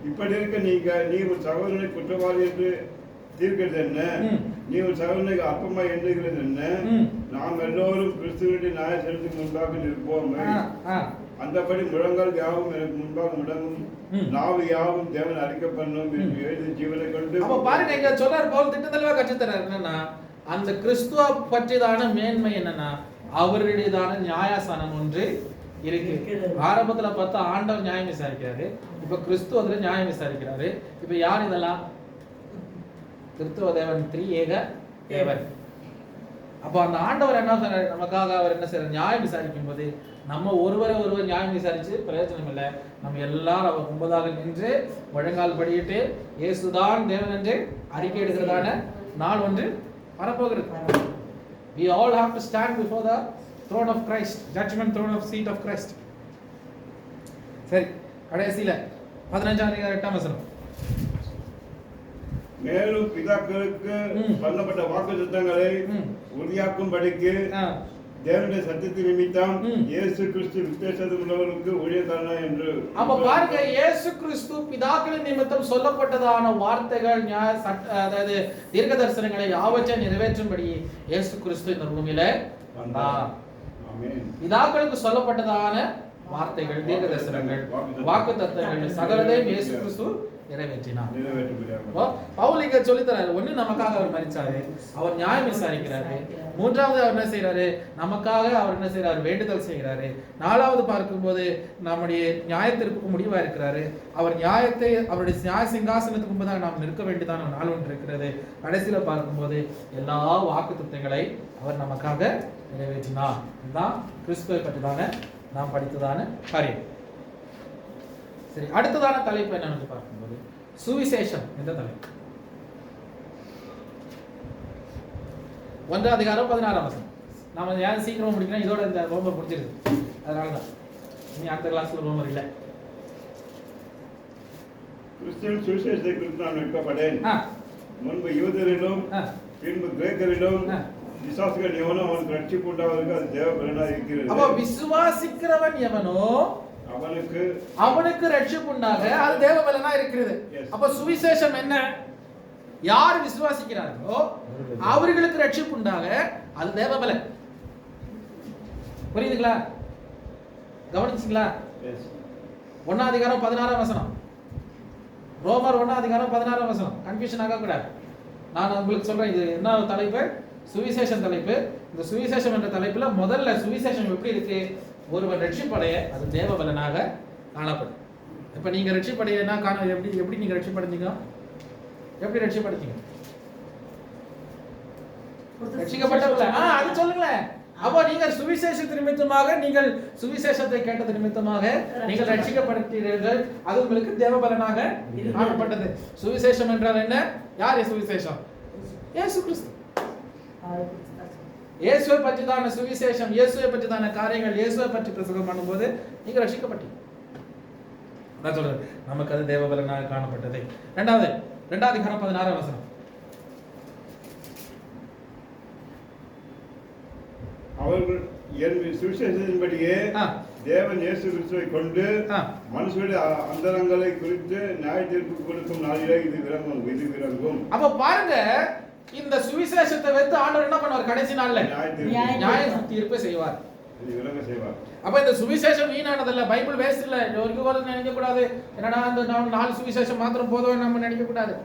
இப்படி இருக்க நீ ஒரு சகோதரனை குற்றவாளி என்று தீர்க்கிறது என்ன? நீ ஒரு சகோதரனை அப்பமா எண்ணுகிறது என்ன? நாம் எல்லோரும் கிறிஸ்துவனுடைய நியாய செலுத்துக்கு முன்பாக நிற்போம். அந்தபடி முழங்கால் யாவும் எனக்கு முன்பாக முடங்கும், நாவு யாவும் தேவன் அறிக்கை பண்ணும் என்று எழுதி ஜீவனை கொண்டு. அப்ப பாருங்க, இங்க சொல்றாரு பவுல் திட்டத்தெளிவா கற்றுத்தரார். என்னன்னா, அந்த கிறிஸ்துவ பற்றிதான மேன்மை என்னன்னா, அவருடையதான நியாயசானம் ஒன்று இருக்கு. ஆரம்பத்துல பார்த்தா ஆண்டவர் நியாயம் விசாரிக்கிறாரு, இப்ப கிறிஸ்துவ அதுல நியாயம் விசாரிக்கிறாரு. இப்ப யார் இதெல்லாம்? கிறிஸ்துவ தேவன், திரியேக தேவன். அப்போ அந்த ஆண்டவர் என்ன சொல்றாரு நமக்காக? அவர் என்ன செய்யறார்? நியாயம் விசாரிக்கும் போது நம்ம ஒருவர் நியாயம் விசாரிச்சு பிரயோஜனம் இல்லை. நம்ம எல்லாரும் அவர் முன்பதாக நின்று முழங்கால் படியிட்டு இயேசுதான் தேவன் என்று அறிக்கை எடுக்கிறதான நாள் ஒன்று வரப்போகிறது. We all have to stand before the throne of Christ, judgment throne of seat of Christ. சரி, கடைசியில 15ஆம் அதிகாரம் 8ஆம் வசனம். மேலும் பிதாக்களுக்கு பண்ணப்பட்ட வாக்குத்தத்தங்களை உறுதியாக்கும்படிக்கு தேவனுடைய சத்தியத்தின் நிமித்தம் இயேசு கிறிஸ்து விசேஷம் உள்ளவர்களுக்கு ஊழியக்காரனா என்று. அப்ப பாருங்க, இயேசு கிறிஸ்து பிதாக்களின் நிமித்தம் சொல்லப்பட்டதான வார்த்தைகள், அதாவது தீர்க்க தரிசனங்களை யாவற்றை நிறைவேற்றும்படி இயேசு கிறிஸ்து இந்த பூமியில வந்தார். பிதாக்களுக்கு சொல்லப்பட்டதான வார்த்தைகள், தீர்க்க தரிசனங்கள், வாக்குத்தத்தங்கள் சகலதையும் இயேசு கிறிஸ்து நிறைவேற்றினார். பவுல் இங்க சொல்லித்தராரு, ஒண்ணு நமக்காக அவர் மரிச்சாரு, அவர் நியாயம் விசாரிக்கிறாரு. மூன்றாவது அவர் என்ன செய்யறாரு? நமக்காக அவர் என்ன செய்யறாரு? வேண்டுதல் செய்கிறாரு. நாலாவது பார்க்கும்போது நம்முடைய நியாயத்திற்கு முடிவா இருக்கிறாரு. அவர் நியாயத்தை, அவருடைய நியாய சிங்காசனத்துக்கு முன்பதாக நாம் நிற்க வேண்டியதான நாள் ஒன்று இருக்கிறது. கடைசியில பார்க்கும்போது எல்லா வாக்குத்தத்தங்களை அவர் நமக்காக நிறைவேற்றினார். இதுதான் கிறிஸ்துவை பற்றிதான நாம் படித்ததான காரியம். சரி, அடுத்ததான தலைப்பு என்னன்னு பார்க்கும்போது சுவிசேஷம் என்ற தலைப்பு. 1ஆம் அதிகாரம் 16ஆம் வசனம். நாம ஏன் சீக்கிரமா முடிக்கிறோம், இதோட இந்த ரோமர் முடிஞ்சிருது, அதனாலதான் இனி அடுத்த கிளாஸ்ல ரோமர் இல்லை. கிறிஸ்துவின் சுவிசேஷத்தை குறித்து நான் நிற்கப்பட்டேன். முன்பு யூதரிலும் பின்பு கிரேக்கரிலும் விசுவாசிகள் எவனோ அவனுக்கு ரட்சிப்பு உண்டாவதற்கு அது தேவ பலனாக இருக்கிறது. அப்ப விசுவாசிக்கிறவன் எவனோ அவனுக்கு ரட்சிப்பு உண்டாக அது தேவ பலனா இருக்கிறது. அப்ப சுவிசேஷம் என்ன? யார் விசுவாசிக்கிறார்களோ அவர்களுக்கு ரட்சிப்பு உண்டாக அது தேவ பலன். புரியுதுங்களா? கவனிச்சீங்களா? 1ஆம் அதிகாரம் 16ஆம் வசனம், ரோமர் 1ஆம் அதிகாரம் 16ஆம் வசனம். கன்ஃபியூஷன் ஆக கூடாது. நான் உங்களுக்கு சொல்றேன், இது என்ன தலைப்பு? சுவிசேஷம் தலைப்பு. இந்த சுவிசேஷம் என்ற தலைப்புல முதல்ல சுவிசேஷம் எப்படி இருக்கு? ஒருவர் ரட்சிப்படைய அது தேவ பலனாக காணப்படும். இப்ப நீங்க ரட்சிப்படைய என்ன காண, எப்படி நீங்க ரட்சிப்படைஞ்சீங்க? எப்படி ரட்சிப்படைச்சீங்க? ரட்சிக்கப்பட்டவங்கள அது சொல்லுங்களேன். அப்போ நீங்க சுவிசேஷத்தின் நிமித்தமாக, நீங்கள் சுவிசேஷத்தை கேட்டது நிமித்தமாக நீங்கள் ரட்சிக்கப்பட்டீர்கள். அது உங்களுக்கு தேவ பலனாக காணப்பட்டது. சுவிசேஷம் என்றால் என்ன? யார் சுவிசேஷம்? இயேசு கிறிஸ்து. இயேசுவை பற்றிதான சுவிசேஷம், இயேசுவை பற்றிதான காரியங்கள், இயேசுவை பற்றி பிரசங்கம் பண்ணும்போது நீங்க ரட்சிக்கப்பட்டீங்க. அதான் சொல்றேன், நமக்கு அது தேவ பலனாக காணப்பட்டது. 2ஆம் அதிகாரம் 16ஆம் வசனம். அவர்கள் என் சுவிசேஷத்தின்படியே தேவன் இயேசு கிறிஸ்துவை கொண்டு மனுஷனுடைய அந்தரங்களை குறித்து நியாய தீர்ப்பு கொடுக்கும் நாளிலே இது விளங்கும். அப்ப பாருங்க, இந்த சுவிசேஷத்தை வைத்து ஆண்டவர் என்ன பண்ணுவார்? கடைசி நாள்ல நியாய தீர்ப்பு செய்வார். அப்ப இந்த சுவிசேஷம் வீணானதல்ல, பைபிள் வேஸ்ட் இல்ல. ஒரு நினைக்க கூடாது, என்னடா அந்த 4 சுவிசேஷம் மாத்திரம் போதும் நம்ம நினைக்க கூடாது.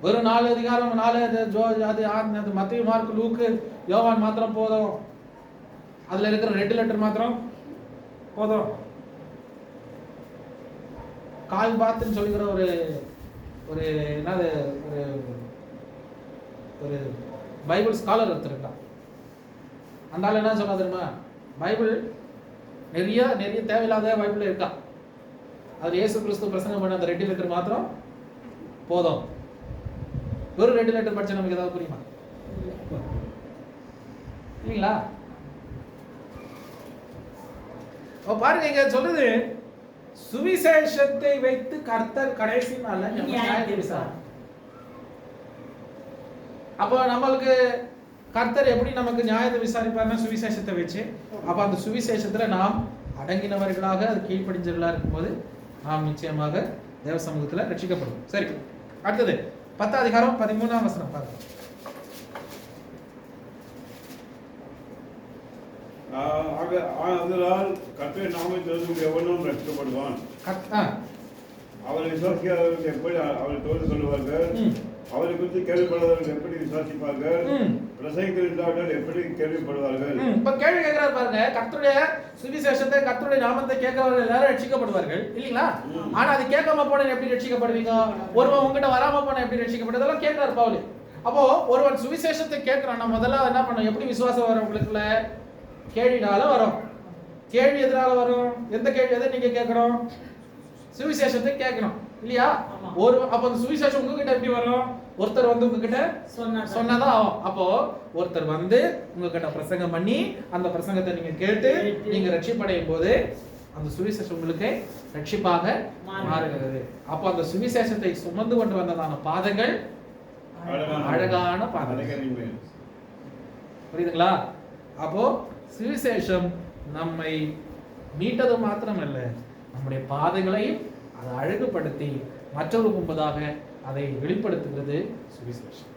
ஒரு 4 அதிகாரம் 4 அது மத்தேயு, மார்க், லூக்கு, யோவான் மாத்திரம் போதும். அதுல இருக்கிற ரெட் லெட்டர் மாத்திரம் போதும். கால் பாத்துன்னு சொல்லிக்கிற ஒரு என்னது ஒரு பைபிள் ஸ்காலர் எடுத்திருக்கான். அந்த ஆள் என்ன சொன்னா தெரியுமா? பைபிள் நிறைய தேவையில்லாத பைபிள் இருக்கா, அது இயேசு கிறிஸ்து பிரசங்கம் பண்ண அந்த ரெட் லெட்டர் மாத்திரம் போதும். வெறும் ரெட் லெட்டர் படிச்சா நமக்கு ஏதாவது புரியுமா? இல்லைங்களா? பாருங்க இங்க சொல்றது சுவிசேஷத்தை வைத்து கர்த்தர் கடைசி நாள்ல நியாயத்தை விசாரிப்பார். அப்போ நம்மளுக்கு கர்த்தர் எப்படி நமக்கு நியாயத்தை விசாரிப்பார்னா சுவிசேஷத்தை வச்சு. அப்ப அந்த சுவிசேஷத்துல நாம் அடங்கினவர்களாக அது கீழ்ப்படிஞ்சவர்களாக இருக்கும்போது நாம் நிச்சயமாக தேவ சமூகத்துல ரட்சிக்கப்படும். சரி, அடுத்தது 10 அதிகாரம் 13ஆம் வசனம் பாருங்க. அதனால் கர்த்தருடைய நாமத்தில் எவனும் ரட்சிக்கப்படுவான். அவரை விசுவாசிக்காதவர்கள் எப்படி அவரை தோல்வி சொல்லுவார்கள்? அவரை குறித்து கேள்விப்படாதவர்கள் எப்படி விசுவாசிப்பார்கள்? பிரசங்கிக்கின்றார்கள் எப்படி கேள்விப்படுவார்கள்? இப்ப கேள்வி கேட்கிறாரு பாருங்க. கர்த்தருடைய சுவிசேஷத்தை கர்த்தருடைய நாமத்தை கேட்கிறவர்கள் எல்லாரும் ரட்சிக்கப்படுவார்கள் இல்லீங்களா? ஆனா அது கேட்காம போன எப்படி ரட்சிக்கப்படுவீங்க? ஒருவன் உங்ககிட்ட வராம போன எப்படி ரட்சிக்கப்படுறதெல்லாம் கேட்கிறாரு பவுல். அப்போ ஒருவன் சுவிசேஷத்தை கேட்கிறான், முதல்ல என்ன பண்ணணும்? எப்படி விசுவாசம் வரும் உங்களுக்குள்ள? கேள்வினால வரும். கேள்வி எதனால வரும்? எந்த கேள்வி எதை நீங்க கேட்கணும்? சுவிசேஷத்தை கேட்கணும் இல்லையா? ஒரு அப்ப அந்த சுவிசேஷம் உங்ககிட்ட எப்படி வரும்? ஒருத்தர் வந்து உங்ககிட்ட சொன்னதான் ஆகும். அப்போ ஒருத்தர் வந்து உங்ககிட்ட பிரசங்கம் பண்ணி அந்த பிரசங்கத்தை நீங்க கேட்டு நீங்க ரட்சிப்படையும் போது அந்த சுவிசேஷம் உங்களுக்கு ரட்சிப்பாக மாறுகிறது. அப்போ அந்த சுவிசேஷத்தை சுமந்து கொண்டு வந்ததான பாதங்கள் அழகான பாதங்கள். புரியுதுங்களா? அப்போ சுவிசேஷம் நம்மை மீட்டது மாத்திரமல்ல, நம்முடைய பாதைகளையும் அதை அழகுபடுத்தி மற்றவருக்கு முன்பதாக அதை வெளிப்படுத்துகிறது சுவிசேஷம்.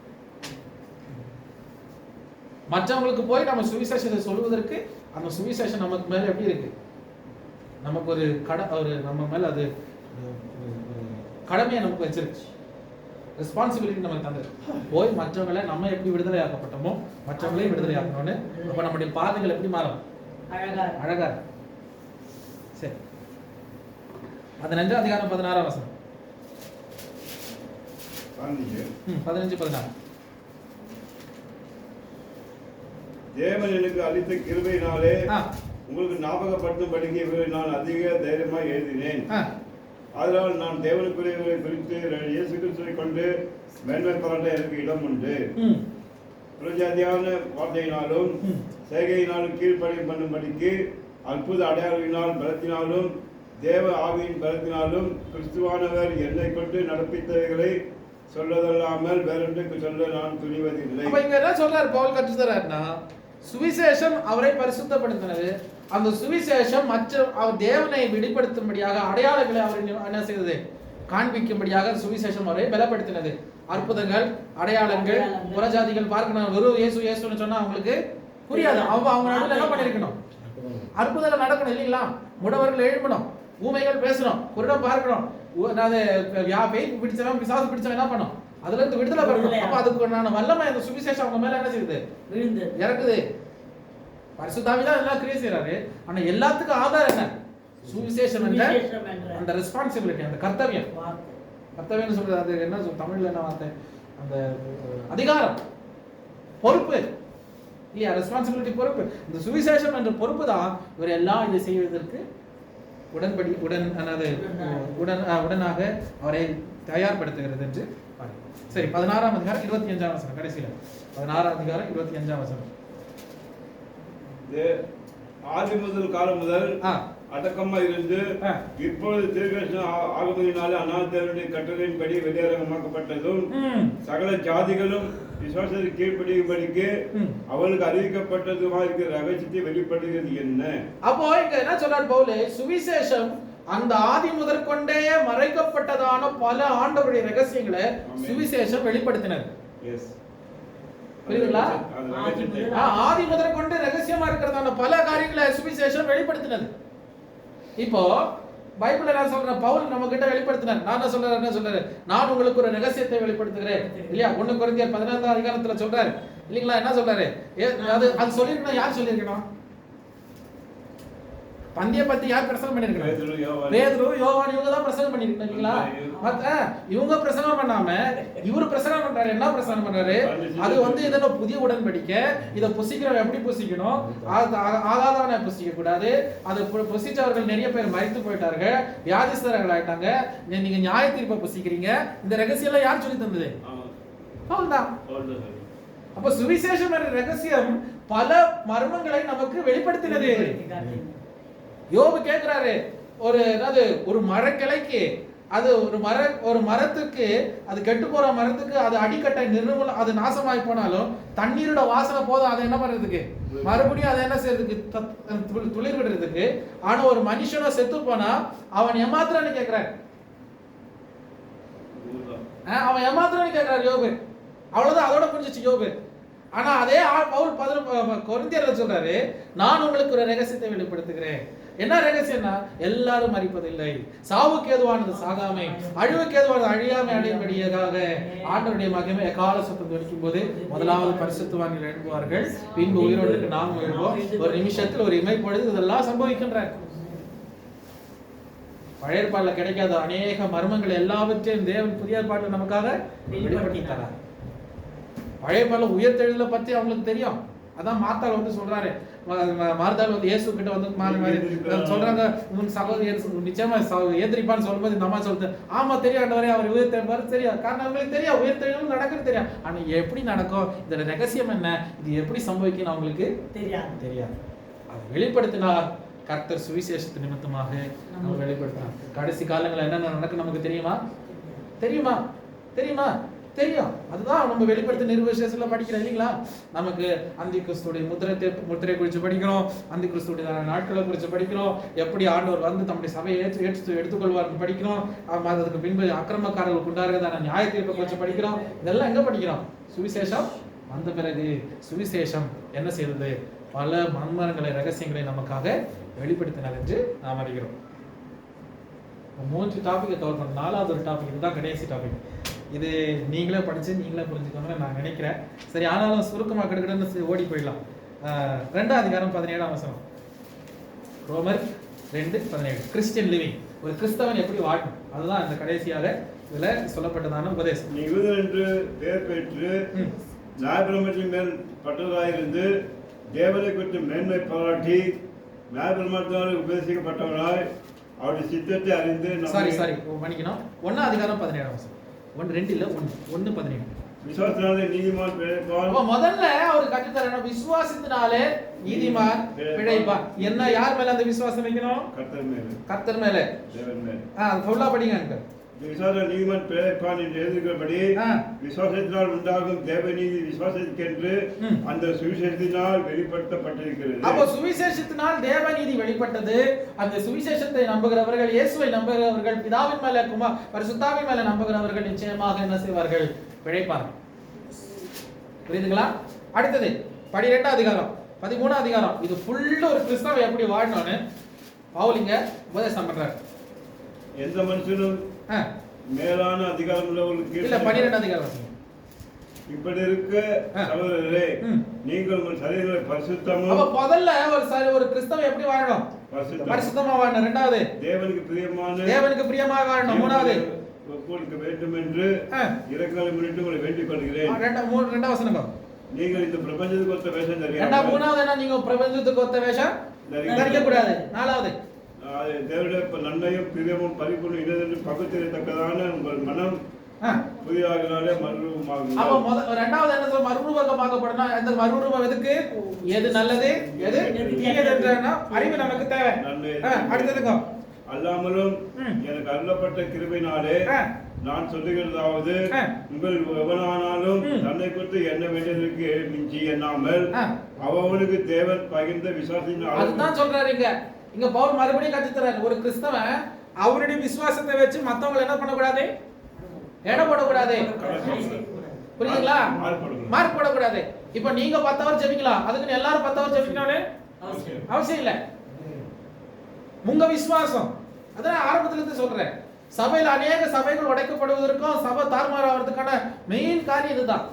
மற்றவங்களுக்கு போய் நம்ம சுவிசேஷத்தை சொல்வதற்கு அந்த சுவிசேஷம் நமக்கு மேல எப்படி இருக்கு? நமக்கு ஒரு நம்ம மேல அது கடமையை நமக்கு வச்சிருக்கு. ரெஸ்பான்சிபிலிட்டி நமக்கு தந்தது. போய் மற்றவங்களை நம்ம எப்படி விடுதலை ஆக்கப்பட்டோமோ மற்றவங்களையும் விடுதலை ஆக்கணும்னு. அப்ப நம்முடைய பாதைகள் எப்படி மாறும்? அழகா. சரி, 15 அதிகாரம் 16ஆம் வசனம். 15 16. தேவன் எனக்கு அளித்த கிருபையினாலே உங்களுக்கு ஞாபகப்படுத்தும்படிக்கு இவரை நான் அதிக தைரியமாக எழுதினேன். அதனால் நான் தேவனுக்குரியவரை குறித்து இயேசு கிறிஸ்துவை கொண்டு மேன்மை பாராட்ட எனக்கு இடம் உண்டு. புரஜாதியான வார்த்தையினாலும் செய்கையினாலும் கீழ்ப்படியும் பண்ணும்படிக்கு அற்புத அடையாளத்தினால் பலத்தினாலும் தேவ ஆவியின் பலத்தினாலும் கிறிஸ்துவானவர் என்னை கொண்டு நடப்பித்தவைகளை சொல்லதல்லாமல் வேறொன்றுக்கு சொல்ல நான் துணிவதில்லை. அப்ப இங்க என்ன சொல்றாரு பவுல் கற்றுத்தராருன்னா, சுவிசேஷம் அவரை பரிசுத்தப்படுத்தினது. அந்த சுவிசேஷம் மற்ற அவர் தேவனை வெளிப்படுத்தும்படியாக அடையாளங்களை அவர் என்ன செய்தது? காண்பிக்கும்படியாக சுவிசேஷம் அவரை பலப்படுத்தினது. அற்புதங்கள் அடையாளங்கள் புறஜாதிகள் பார்க்கணும். வெறும் இயேசு இயேசுன்னு சொன்னா அவங்களுக்கு புரியாது. அவங்க நடுவில் என்ன பண்ணிருக்கணும்? அற்புதங்கள் நடக்கணும் இல்லைங்களா? முடவர்கள் எழுப்பணும், ஊமைகள் பேசணும், குருடம் பார்க்கணும், பிடிச்சவன் பிசாசு பிடிச்சவன் என்ன பண்ணும்? அதுல இருந்து விடுதலை பெறணும். அப்ப அதுக்கு நான் வல்லமை அந்த சுவிசேஷம் அவங்க மேல என்ன செய்யுது? இறக்குது. பரிசுத்தாவி தான் எல்லாம் கிரியை செய்யறாரு. ஆனா எல்லாத்துக்கும் ஆதாரம் என்ன? சுவிசேஷம் என்ற அந்த ரெஸ்பான்சிபிலிட்டி, அந்த கர்த்தவியம். கர்த்தவியம் சொல்றது அது என்ன தமிழ்ல என்ன வார்த்தை? அந்த அதிகாரம், பொறுப்பு இல்லையா? ரெஸ்பான்சிபிலிட்டி, பொறுப்பு. இந்த சுவிசேஷம் என்ற பொறுப்பு தான் இவர் எல்லாம் இதை செய்வதற்கு உடனாக அவரை தயார்படுத்துகிறது என்று. சரி, 16ஆம் அதிகாரம் 25ஆம் வசனம் கடைசியில. 16ஆம் அதிகாரம் 25ஆம் வசனம். ஆதி முதல் காலம் முதல் அடக்கமா இருந்து இப்பொழுது தீர்க்கதரிசன ஆகமத்தினாலே அநாதருடைய கட்டளையின்படி வெளியரங்கமாக்கப்பட்டதும் சகல ஜாதிகளும் விசுவாசத்தை கீழ்ப்படியும்படிக்கு அவளுக்கு அறிவிக்கப்பட்டதுமா இருக்கிற ரகசியத்தை வெளிப்படுகிறது என்ன? அப்போ இங்க என்ன சொல்றார் பவுல்? சுவிசேஷம் அந்த ஆதி முதற்கொண்டே மறைக்கப்பட்டதான பல ஆண்டவருடைய ரகசியங்களை சுவிசேஷம் வெளிப்படுத்தினது. புரியுதுங்களா? ஆதி முதற்கொண்டு ரகசியமா இருக்கிறதான பல காரியங்களை சுவிசேஷம் வெளிப்படுத்தினது. இப்போ பைபிள்ல நான் சொல்றேன், பவுல் நம்ம கிட்ட வெளிப்படுத்தினார். நான் என்ன சொல்றாரு? நான் உங்களுக்கு ஒரு ரகசியத்தை வெளிப்படுத்துகிறேன் இல்லையா? 1 கொரிந்தியர் 14ஆம் அதிகாரத்துல சொல்றாரு இல்லீங்களா? என்ன சொல்றாரு? அது சொல்லிருக்கணும். யார் சொல்லிருக்கணும்? பந்திய பத்தி யார் பிரசங்கம் பண்ணிருக்காங்க? பேதுரு, யோவான், இவங்க தான் பிரசங்கம் பண்ணிருக்காங்க இல்லீங்களா? இவங்க பிரசங்கம் பண்ணாம இவரு பிரசங்கம் பண்றாரு. என்ன பிரசங்கம் பண்றாரு? அது வந்து இதென்ன புதிய உடன்படிக்கை, இதை புசிக்கிறவங்க எப்படி புசிக்கணும், ஆகாதவனை புசிக்க கூடாது, அதை புசிச்சவர்கள் நிறைய பேர் மரித்து போயிட்டார்கள், வியாதிஸ்தர்கள் ஆயிட்டாங்க, நீங்க நியாய தீர்ப்பை புசிக்கிறீங்க. இந்த ரகசியம் எல்லாம் யார் சொல்லி தந்தது? பவுல் தான். அப்ப சுவிசேஷம் என்ற ரகசியம் பல மர்மங்களை நமக்கு வெளிப்படுத்தினது. யோபு கேட்கிறாரு, ஒரு மரக்கிளைக்கு அது ஒரு மரத்துக்கு, அது கெட்டு போற மரத்துக்கு அது அடிக்கட்டை நிர்மூலம், அது நாசமாய் போனாலும் தண்ணீரோட வாசனை போதும் அதை என்ன பண்றதுக்கு, மறுபடியும் அதை என்ன செய்யறதுக்கு, துளிர் விடுறதுக்கு. ஆனா ஒரு மனுஷனை செத்து போனா அவன் ஏமாத்துறான்னு கேட்கிறாரு, அவன் ஏமாத்துறான்னு கேட்கிறாரு யோபு. அவ்வளவுதான், அதோட புரிஞ்சிச்சு யோபு. ஆனா அதே பவுல் கொரிந்தியர்ல சொல்றாரு, நான் உங்களுக்கு ஒரு ரகசியத்தை வெளிப்படுத்துகிறேன். என்ன ரகசியம்னா, எல்லாரும் மரிப்பதில்லை, சாவுக்கு ஏதுவானது சாகாமை, அழிவுக்கு ஏதுவானது அழியாமை அடையும்படியாக ஆண்டவருடைய மகிமை எக்கால சத்தம் துணிக்கும் போது முதலாவது பரிசுத்தவான்கள் எழுப்புவார்கள், பின்பு உயிரோடு நாம் எழுவோம். ஒரு நிமிஷத்தில் ஒரு இமை பொழுது இதெல்லாம் சம்பவிக்கின்ற. பழைய ஏற்பாடுல கிடைக்காத அநேக மர்மங்கள் எல்லாவற்றையும் தேவன் புதிய ஏற்பாட்டில் நமக்காக வெளிப்படுத்தி தரார். பழைய ஏற்பாடுல உயிர்த்தெழுதலை பத்தி அவங்களுக்கு தெரியும். அதான் மார்த்தாள் வந்து சொல்றாரு, மார்த்தாள் வந்து இயேசு கிட்ட வந்து சொல்றாங்க, உன் சகோதரி நிச்சயமா ஏந்திரிப்பான்னு சொல்லும்போது இந்த அம்மா சொல்லுது, ஆமா தெரியும் ஆண்டவரே, அவர் உயிர்த்தெழுவாரு தெரியும். காரணம் அவங்களுக்கு தெரியும் உயிர்த்தெழுதல் நடக்குன்னு தெரியும். ஆனா எப்படி நடக்கும், இந்த ரகசியம் என்ன, இது எப்படி சம்பவிக்கும் அவங்களுக்கு தெரியாது. அதை வெளிப்படுத்தினார் கர்த்தர் சுவிசேஷத்து நிமித்தமாக நம்ம வெளிப்படுத்தினார். கடைசி காலங்களில் என்னென்ன நடக்கும் நமக்கு தெரியுமா? தெரியும். அதுதான் நம்ம வெளிப்படுத்த நிர்விசேஷத்துல படிக்கிறோம் இல்லைங்களா? நமக்கு அந்தி கிறிஸ்துடைய முத்திரை குறித்து படிக்கிறோம், அந்தி கிறிஸ்துடைய நாட்களை குறித்து படிக்கிறோம், எப்படி ஆண்டவர் வந்து தம்முடைய சபையை எடுத்துக்கொள்வார்னு படிக்கிறோம். அதுக்கு பின்பு அக்கிரமக்காரர்களுக்கு உண்டாகிறதான நியாய தீர்ப்பை குறித்து படிக்கிறோம். இதெல்லாம் எங்க படிக்கிறோம்? சுவிசேஷம் வந்த பிறகு. சுவிசேஷம் என்ன செய்தது? பல மர்மங்களை, ரகசியங்களை நமக்காக வெளிப்படுத்தினார் என்று நாம் அறிகிறோம். 3 டாபிக்கை கவர் பண்ண, 4வது ஒரு டாபிக், இதுதான் கடைசி டாபிக். இது நீங்களே படிச்சு நீங்களே புரிஞ்சுக்கோங்கன்னு நான் நினைக்கிறேன். சரி, ஆனாலும் சுருக்கமாக கிடக்கிடன்னு ஓடி போயிடலாம். 2ஆம் அதிகாரம் 17ஆம் வசனம், ரோமர் 2:17. கிறிஸ்டியன் லிவிங், ஒரு கிறிஸ்தவன் எப்படி வாழணும், அதுதான் இந்த கடைசியாக இதுல சொல்லப்பட்டதான உபதேசம். நீ யூதன் என்று பெயர் பெற்று நியாயப்பிரமாணத்தின் மேல் பட்டவராயிருந்து தேவனை குறித்து மேன்மை பாராட்டி நியாயப்பிரமாணத்தினால் உபதேசிக்கப்பட்டவராய் அவருடைய சித்தத்தை அறிந்து மன்னிக்கணும். 1ஆம் அதிகாரம் 17ஆம் வசனம், 1:2 இல்ல 1:17. விசுவாசத்தினாலே நீதிமான் பிழைப்பான். முதல்ல அவர் கற்றுத்தரணும், விசுவாசத்தினாலே நீதிமான் பிழைப்பான். என்ன, யார் மேல அந்த விசுவாசம் வைக்கணும்? கர்த்தர் மேல, தேவன் மேல. ஃபுல்லா படிங்க. விசுவாசம் நீதிமான் பிழைப்பான் என்று எழுதியிருக்கிறபடி விசுவாசத்தினால் உண்டாகும் தேவநீதி விசுவாசத்திற்கென்று அந்த சுவிசேஷத்தினால் வெளிப்படுத்தப்பட்டிருக்கிறது. அப்போ சுவிசேஷத்தினால் தேவநீதி வெளிப்பட்டது. அந்த சுவிசேஷத்தை நம்புகிறவர்கள், இயேசுவை நம்புகிறவர்கள், பிதாவின் மேல பரிசுத்தாவின் மேல நம்புகிறவர்கள் நிச்சயமாக என்ன செய்வார்கள்? பிழைப்பார்கள். புரியுதுங்களா? அடுத்தது 12ஆம் அதிகாரம் 13ஆம் அதிகாரம். இது ஃபுல்லா ஒரு கிறிஸ்தவன் எப்படி வாழணும்னு பவுல் இங்க உபதேசம் பண்றாரு. எந்த மனுஷனும் மேலான அதிகாரம் உள்ளவர்களுக்கு இல்ல 12ஆம் அதிகாரம். இப்படி இருக்க சகோதரரே, நீங்கள் உங்கள் சரீரங்களை பரிசுத்தமும். அப்ப முதல்ல ஒரு கிறிஸ்தவன் எப்படி வாழணும்? பரிசுத்தமா வாழணும். இரண்டாவது தேவனுக்கு பிரியமாக வாழணும். மூணாவது ஒப்புக்கொடுக்க வேண்டும் என்று இரக்கங்களை முன்னிட்டு உங்களை வேண்டிக் கொள்கிறேன். 2ஆம் வசனம், நீங்கள் இந்த பிரபஞ்சத்துக்கு ஒத்த வேஷம் தரீங்க. மூணாவது என்ன, நீங்க பிரபஞ்சத்துக்கு ஒத்த வேஷம் தரிக்க கூடாது. நாலாவது தேவனுடைய நன்மையும் பிரியமும் பரிபூர்ணம் இன்னதென்று பகுத்தறியத்தக்கதான உங்கள் மனம் புதிதாகினாலே மறுரூபமாகும். அப்ப இரண்டாவது என்ன சொல்ல, மறுரூபமாக்கப்படணும். அந்த மறுரூபம் எதுக்கு? எது நல்லது, எது தீயது என்ற அறிவு நமக்கு தேவை. அடுத்ததுங்க, அல்லாமலும் எனக்கு அருளப்பட்ட கிருபையினாலே நான் சொல்லுகிறதாவது, உங்கள் எவனானாலும் தன்னை குறித்து எண்ண வேண்டியதற்கு மிஞ்சி எண்ணாமல் அவனுக்கு தேவன் பகிர்ந்த விசுவாசத்தின். அதுதான் சொல்றாரு இங்க பவுல் மறுபடியும் கற்றுத்தராரு. ஒரு கிறிஸ்தவன் அவருடைய விசுவாசத்தை வச்சு மத்தவங்களை என்ன பண்ணக்கூடாது? எடை போடக்கூடாது. புரியுதுங்களா? மார்க் போடக்கூடாது. இப்ப நீங்க 10 ஹவர் ஜெபிக்கலாம், அதுக்கு எல்லாரும் 10 ஹவர் ஜெபிக்கணும்னு அவசியம் இல்ல. உங்க விசுவாசம், அதான் ஆரம்பத்துல இருந்து சொல்றேன். சபையில் அநேக சபைகள் உடைக்கப்படுவதற்கும் சபை தாறுமாறு ஆகிறதுக்கான மெயின் காரியம் இதுதான்.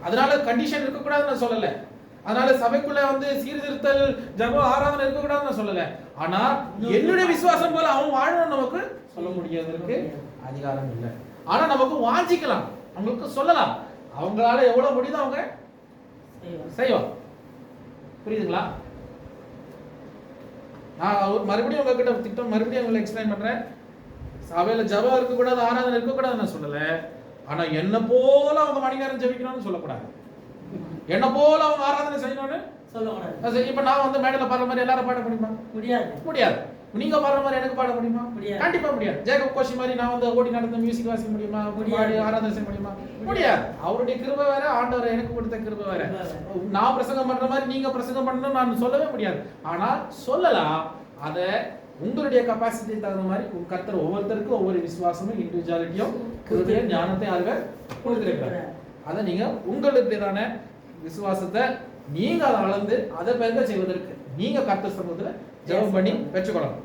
அதனால கண்டிஷன் இருக்கக்கூடாதுன்னு நான் சொல்லல. அதனால சபைக்குள்ள வந்து சீர்திருத்தல், ஜபம், ஆராதனை இருக்கக்கூடாதுன்னு நான் சொல்லல. ஆனா என்னுடைய விசுவாசம் போல அவன் வாழணும் நமக்கு சொல்ல முடியாததற்கு அதிகாரம் இல்லை. ஆனா நமக்கு வாஞ்சிக்கலாம், அவங்களுக்கு சொல்லலாம். அவங்களால எவ்வளவு முடியுதோ அவங்க செய்வாங்க. புரியுதுங்களா? நான் மறுபடியும் உங்ககிட்ட திட்டம் மறுபடியும் உங்களுக்கு எக்ஸ்பிளைன் பண்றேன். சபையில ஜபம் இருக்கக்கூடாது, ஆராதனை இருக்கக்கூடாதுன்னு நான் சொல்லல. ஆனா என்ன போல அவங்க மணி நேரம் ஜபிக்கணும்னு சொல்லக்கூடாது, என்ன போல அவங்க ஆராதனை செய்யணும்னு சொல்லக்கூடாது. இப்ப நான் வந்து மேடையில பாடுற மாதிரி எல்லாரும் பாட முடியுமா? முடியாது. முடியாது. நீங்க பாடுற மாதிரி எனக்கு பாட முடியுமா? முடியாது. கண்டிப்பா முடியாது. ஜேக்கப் கோஷி மாதிரி நான் வந்து ஓடி நடந்து மியூசிக் வாசிக்க முடியுமா? பாடி ஆராதனை செய்ய முடியுமா? முடியாது. அவருடைய கிருபை வேற, ஆண்டவர் எனக்கு கொடுத்த கிருபை வேற. நான் பிரசங்கம் பண்ற மாதிரி நீங்க பிரசங்கம் பண்ணணும் நான் சொல்லவே முடியாது. ஆனா சொல்லலாம். அத உங்களுடைய கெபாசிட்டி தகுந்த மாதிரி கர்த்தர் ஒவ்வொருத்தருக்கும் ஒவ்வொரு விசுவாசமும் இண்டிவிஜுவாலிட்டியும் கிருபையும் ஞானத்தையும் அதுல கொடுத்திருக்கிறார். அதை நீங்க உங்களுடையதான விசுவாசத்தை நீங்க அதை அளந்து அதை பெருக செய்வதற்கு நீங்க கர்த்தர் சமூகத்துல ஜெபம் பண்ணி பெற்றுக்கொள்ளணும்.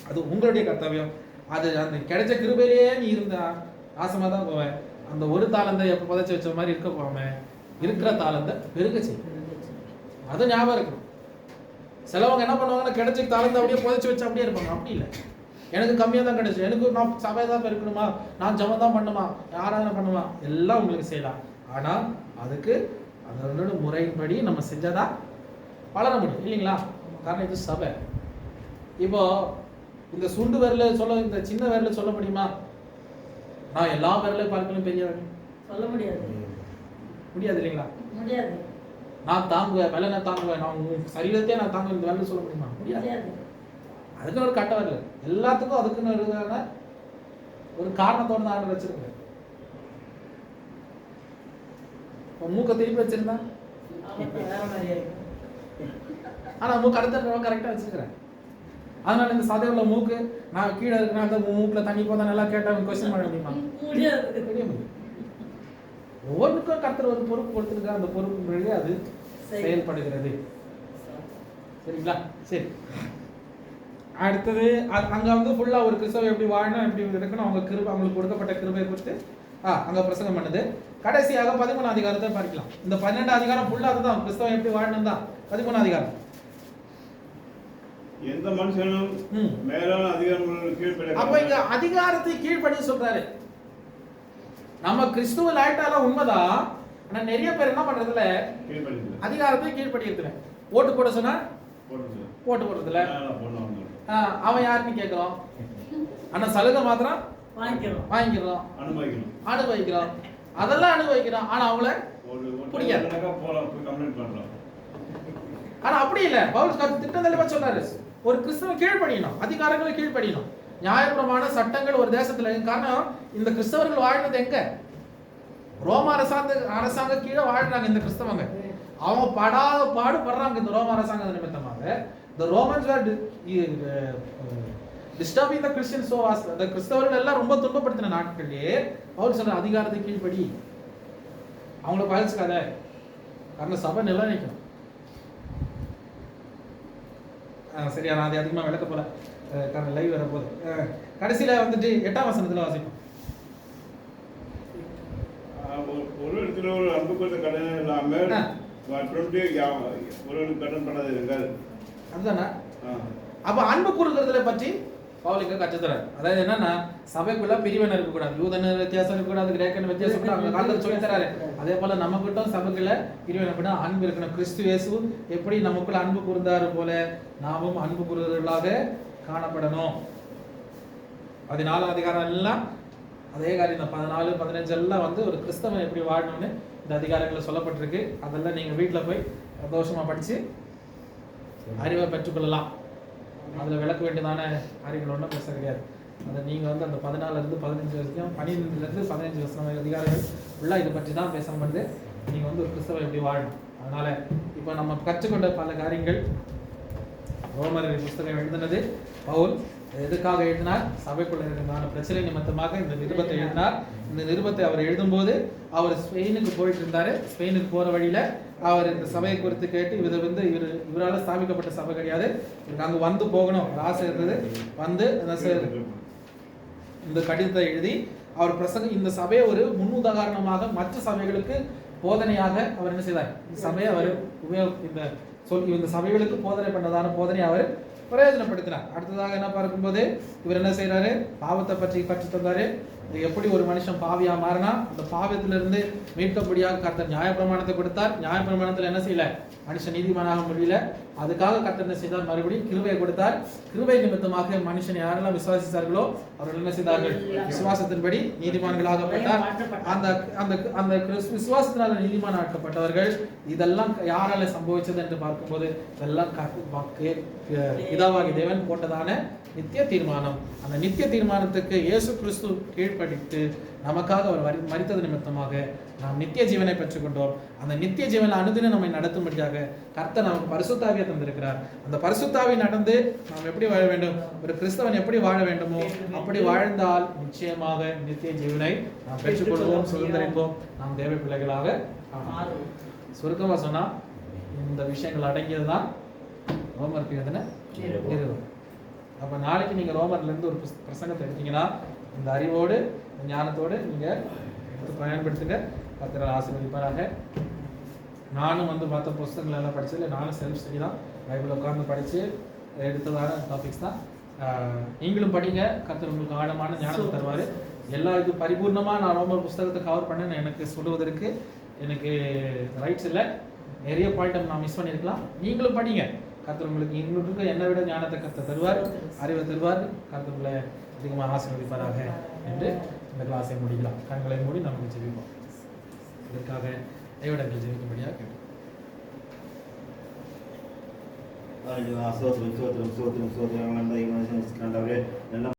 அது உங்களுடைய கர்த்தவியம். அது அந்த கிடைச்ச கிருபையிலேயே நீ இருந்தா நாசமா தான் போவேன். அந்த ஒரு தாளந்தை எப்ப புதைச்சு வச்ச மாதிரி இருக்க போகாம இருக்கிற தாளந்தை பெருக செய்யும். அது ஞாபகம் இருக்கணும். சிலவங்க என்ன பண்ணுவாங்கன்னா கிடைச்ச தாளந்தை அப்படியே புதைச்சு வச்சு அப்படியே இருப்பாங்க. அப்படி இல்லை. எனக்கு கம்மியாக தான் கிடைச்சு, எனக்கு நான் சபை தான் இருக்கணுமா, நான் ஜெபம் தான் பண்ணுமா, ஆராதனை பண்ணுமா, எல்லாம் உங்களுக்கு செய்யலாம். ஆனால் அதுக்கு அதனோட முறைப்படி நம்ம செஞ்சாதான் வளர முடியும் இல்லைங்களா? காரணம் இது சபை. இப்போ இந்த சுண்டு விரல சொல்ல, இந்த சின்ன விரல சொல்ல முடியுமா நான் எல்லா விரல பார்க்கணும் பெரியவன்? சொல்ல முடியாது. முடியாது இல்லைங்களா? முடியாது. நான் தாங்குவேன், விலை நான் தாங்குவேன், நான் சரீரத்தையே நான் தாங்குவேன், இந்த விரல சொல்ல முடியுமா? முடியாது. அதுக்குன்னு ஒரு கட்ட வரல. எல்லாத்துக்கும் அதுக்குன்னு ஒரு காரணத்தோடு தான் ஆண்டு வச்சிருக்கேன். மூக்க திருப்பி வச்சிருந்தா ஆனா மூக்கு அடுத்த கரெக்டா வச்சிருக்கிறேன். அதனால இந்த சதையுள்ள மூக்கு நான் கீழே இருக்கிறேன், அந்த மூக்குல தண்ணி போதா நல்லா கேட்டா கொஸ்டின் பண்ண முடியுமா? ஒவ்வொன்றுக்கும் கர்த்தர் ஒரு பொறுப்பு கொடுத்திருக்காரு. அந்த பொறுப்பு அது செயல்படுகிறது. சரிங்களா? சரி. அடுத்தது அங்க வந்து ஃபுல்லா ஒரு கிறிஸ்தவ எப்படி வாழணும், எப்படி இருக்கணும், அவங்க கிருபை, அவங்களுக்கு கொடுக்கப்பட்ட கிருபையை குறித்து அங்க பிரசங்கம் பண்ணுது. கடைசியாக 13 அதிகாரத்தை பார்க்கலாம். இந்த 12 அதிகாரம் ஃபுல்லா அதுதான் கிறிஸ்தவம் எப்படி வாழணும் தான். 13 அதிகாரம் எந்த மனுஷனும் மேலான அதிகாரங்களுக்கு கீழ்ப்படிய. அப்ப இங்க அதிகாரத்தை கீழ்ப்படி சொல்றாரு. நம்ம கிறிஸ்துவ ஆயிட்டாலும் உண்மைதான். ஆனா நிறைய பேர் என்ன பண்றதுல அதிகாரத்தை கீழ்ப்படிக்கிறதுல ஓட்டு போட சொன்னா ஓட்டு போடுறதுல அவன் யாருன்னு கேட்கிறோம். ஆனா சலுகை மாத்திரம் வாங்கிக்கிறோம், அனுபவிக்கிறோம், அதெல்லாம் அனுபவிக்கிறோம். ஆனா அவங்கள பிடிக்காது. ஆனா அப்படி இல்ல. பவுல் திட்டம் தெளிவா சொல்றாரு. ஒரு கிறிஸ்தவன் கீழ்ப்படியணும், அதிகாரங்களை கீழ்ப்படியணும். நியாயப்பிரமாண சட்டங்கள் ஒரு தேசத்துல. காரணம் இந்த கிறிஸ்தவர்கள் வாழ்றது எங்க? ரோம அரசாங்க கீழே வாழ்றாங்க இந்த கிறிஸ்தவங்க. அவங்க படாத பாடுபடுறாங்க இந்த ரோம அரசாங்க நிமித்தமாக. The Romans were disturbing the Christians so as the கிறிஸ்தவர்கள் எல்லாம் ரொம்ப துன்பப்படுத்தின நாட்களிலே பவுல் சொல்ற அதிகாரத்தை கீழ்ப்படி, அவங்கள பழிச்சுக்காத. காரணம் சபை நிலைநிற்கணும். சரியா? நான் அதை அதிகமா விளக்க போல, காரணம் லைவ் வர போது. கடைசியில வந்துட்டு 8ஆம் வசனத்துல வாசிப்போம். ஒரு இடத்துல ஒரு அன்பு கொண்ட கடன் இல்லாமல் ஒரு கடன் பண்ணாது இருங்கள். அதுதானே? அப்ப அன்பு கூறுகிறதுல பற்றி பவுலுக்கு கற்றுத்தரார். அதாவது என்னன்னா சபைக்குள்ள பிரிவினை இருக்கக்கூடாது, யூதன் வித்தியாசம் இருக்கக்கூடாது, கிரேக்கன் வித்தியாசம் கூட அவங்க காலத்தில் சொல்லி தராரு. அதே போல நமக்கிட்டும் சபைக்குள்ள பிரிவினை கூட அன்பு இருக்கணும். கிறிஸ்து இயேசு எப்படி நமக்குள்ள அன்பு கூர்ந்தாரு போல நாமும் அன்பு கூறுவர்களாக காணப்படணும். 14 அதிகாரம் எல்லாம் அதே காரியம். இந்த 14, 15 எல்லாம் வந்து ஒரு கிறிஸ்தவன் எப்படி வாழணும்னு இந்த அதிகாரங்களில் சொல்லப்பட்டிருக்கு. அதெல்லாம் நீங்க வீட்டில் போய் சந்தோஷமா படிச்சு அறிவை பெற்றுக்கொள்ளலாம். அதுல விளக்க வேண்டியதான காரியங்கள் ஒன்றும் பேச கிடையாது. அதை நீங்க வந்து அந்த 14 15 வரைக்கும் 12 15 வருஷம் அதிகாரங்கள் உள்ள இதை பற்றி தான் பேசணும். வந்து நீங்க வந்து ஒரு கிறிஸ்தவ எப்படி வாழணும். அதனால இப்போ நம்ம கற்றுக்கொண்ட பல காரியங்கள். ரோமர் புஸ்தகம் எழுதினது பவுல் எதுக்காக எழுதினார்? சபைக்குள்ள இருந்தான பிரச்சனை நிமித்தமாக இந்த நிருபத்தை எழுதினார். இந்த நிருபத்தை அவர் எழுதும்போது அவர் ஸ்பெயினுக்கு போயிட்டு இருந்தாரு. ஸ்பெயினுக்கு போற வழியில அவர் இந்த சபையை குறித்து கேட்டு இவரால் ஸ்தாபிக்கப்பட்ட சபை கிடையாது, இவருக்கு அங்க வந்து போகணும் ஆசை இருந்தது. வந்து இந்த கடிதத்தை எழுதி அவர் பிரசங்கம் இந்த சபையை ஒரு முன்னுதாரணமாக மற்ற சபைகளுக்கு போதனையாக அவர் என்ன செய்தார்? இந்த சபையை அவர் இந்த சபைகளுக்கு போதனை பண்ணதான போதனை அவர் பிரயோஜனப்படுத்தினார். அடுத்ததாக என்ன பார்க்கும்போது இவர் என்ன செய்யறாரு? பாவத்தை பற்றி கற்று தந்தாரு, இது எப்படி ஒரு மனுஷன் பாவியா மாறினா அந்த பாவத்திலிருந்து மீட்கப்படியாக கர்த்தர் நியாயப்பிரமாணத்தை கொடுத்தார். நியாயப்பிரமாணத்தில் என்ன செய்யல, மனுஷன் நீதிமானாக முடியல. அதுக்காக கர்த்தர் என்ன செய்தார், மறுபடியும் கிருபையை கொடுத்தார். கிருபை நிமித்தமாக மனுஷன் யாரெல்லாம் விசுவாசித்தார்களோ அவர்கள் என்ன செய்தார்கள், விசுவாசத்தின்படி நீதிமான்களாகப்பட்டார். அந்த அந்த அந்த விசுவாசத்தினால நீதிமானாக்கப்பட்டவர்கள். இதெல்லாம் யாரால சம்பவிச்சது என்று பார்க்கும்போது இதெல்லாம் பிதாவாகிய தேவன் போட்டதான நித்திய தீர்மானம். அந்த நித்திய தீர்மானத்துக்கு இயேசு கிறிஸ்து கீழ்ப்படித்து நமக்காக அவர் மரித்தது நிமித்தமாக நாம் நித்திய ஜீவனை பெற்றுக்கொண்டோம். அந்த நித்திய ஜீவனை அனுதினம் நம்மை நடத்தும்படியாக கர்த்தர் நமக்கு பரிசுத்தாவியை தந்திருக்கிறார். அந்த பரிசுத்தாவி நடந்து நாம் எப்படி வாழ வேண்டும், ஒரு கிறிஸ்தவன் எப்படி வாழ வேண்டுமோ அப்படி வாழ்ந்தால் நிச்சயமாக நித்திய ஜீவனை நாம் பெற்றுக்கொள்வோம், சுதந்திரிப்போம், நாம் தேவ பிள்ளைகளாக ஆவோம். சுருக்கமாக சொன்னா இந்த விஷயங்கள் அடங்கியது தான் ரோமருக்கு எழுதின நிருபம். அப்போ நாளைக்கு நீங்கள் ரோமர்லேருந்து ஒரு பிரசங்கத்தை எடுத்தீங்கன்னா இந்த அறிவோடு இந்த ஞானத்தோடு நீங்கள் எடுத்து பயன்படுத்துங்க. கர்த்தர் ஆசீர்வதிப்பாராக. நானும் மற்ற புஸ்தகங்கள் எல்லாம் படிச்சதில்லை, நானும் செல்ஃப் ஸ்டடி தான், பைபிள் உட்கார்ந்து படித்து எடுத்ததான டாபிக்ஸ் தான். நீங்களும் படிங்க, கர்த்தர் உங்களுக்கு ஆழமான ஞானத்தை தருவார். எல்லா இது பரிபூர்ணமாக நான் ரோமர் புஸ்தகத்தை கவர் பண்ணேன்னு எனக்கு சொல்லுவதற்கு எனக்கு ரைட்ஸ் இல்லை. நிறைய பாயிண்ட் நான் மிஸ் பண்ணியிருக்கலாம். நீங்களும் படிங்க, கர்த்தர் உங்களுக்கு இன்னொருக்கு என்னை விட ஞானத்தை கர்த்தர் தருவார், அறிவை தருவார். கர்த்தர் உங்களை அதிகமாக ஆசீர்வதிப்பாராக என்று இந்த கிளாஸை முடிக்கலாம். கண்களை மூடி நமக்கு ஜெபிப்போம். இதற்காக தேவடங்கள் ஜெபிக்கும்படியாக கேட்போம். சோத்திரம்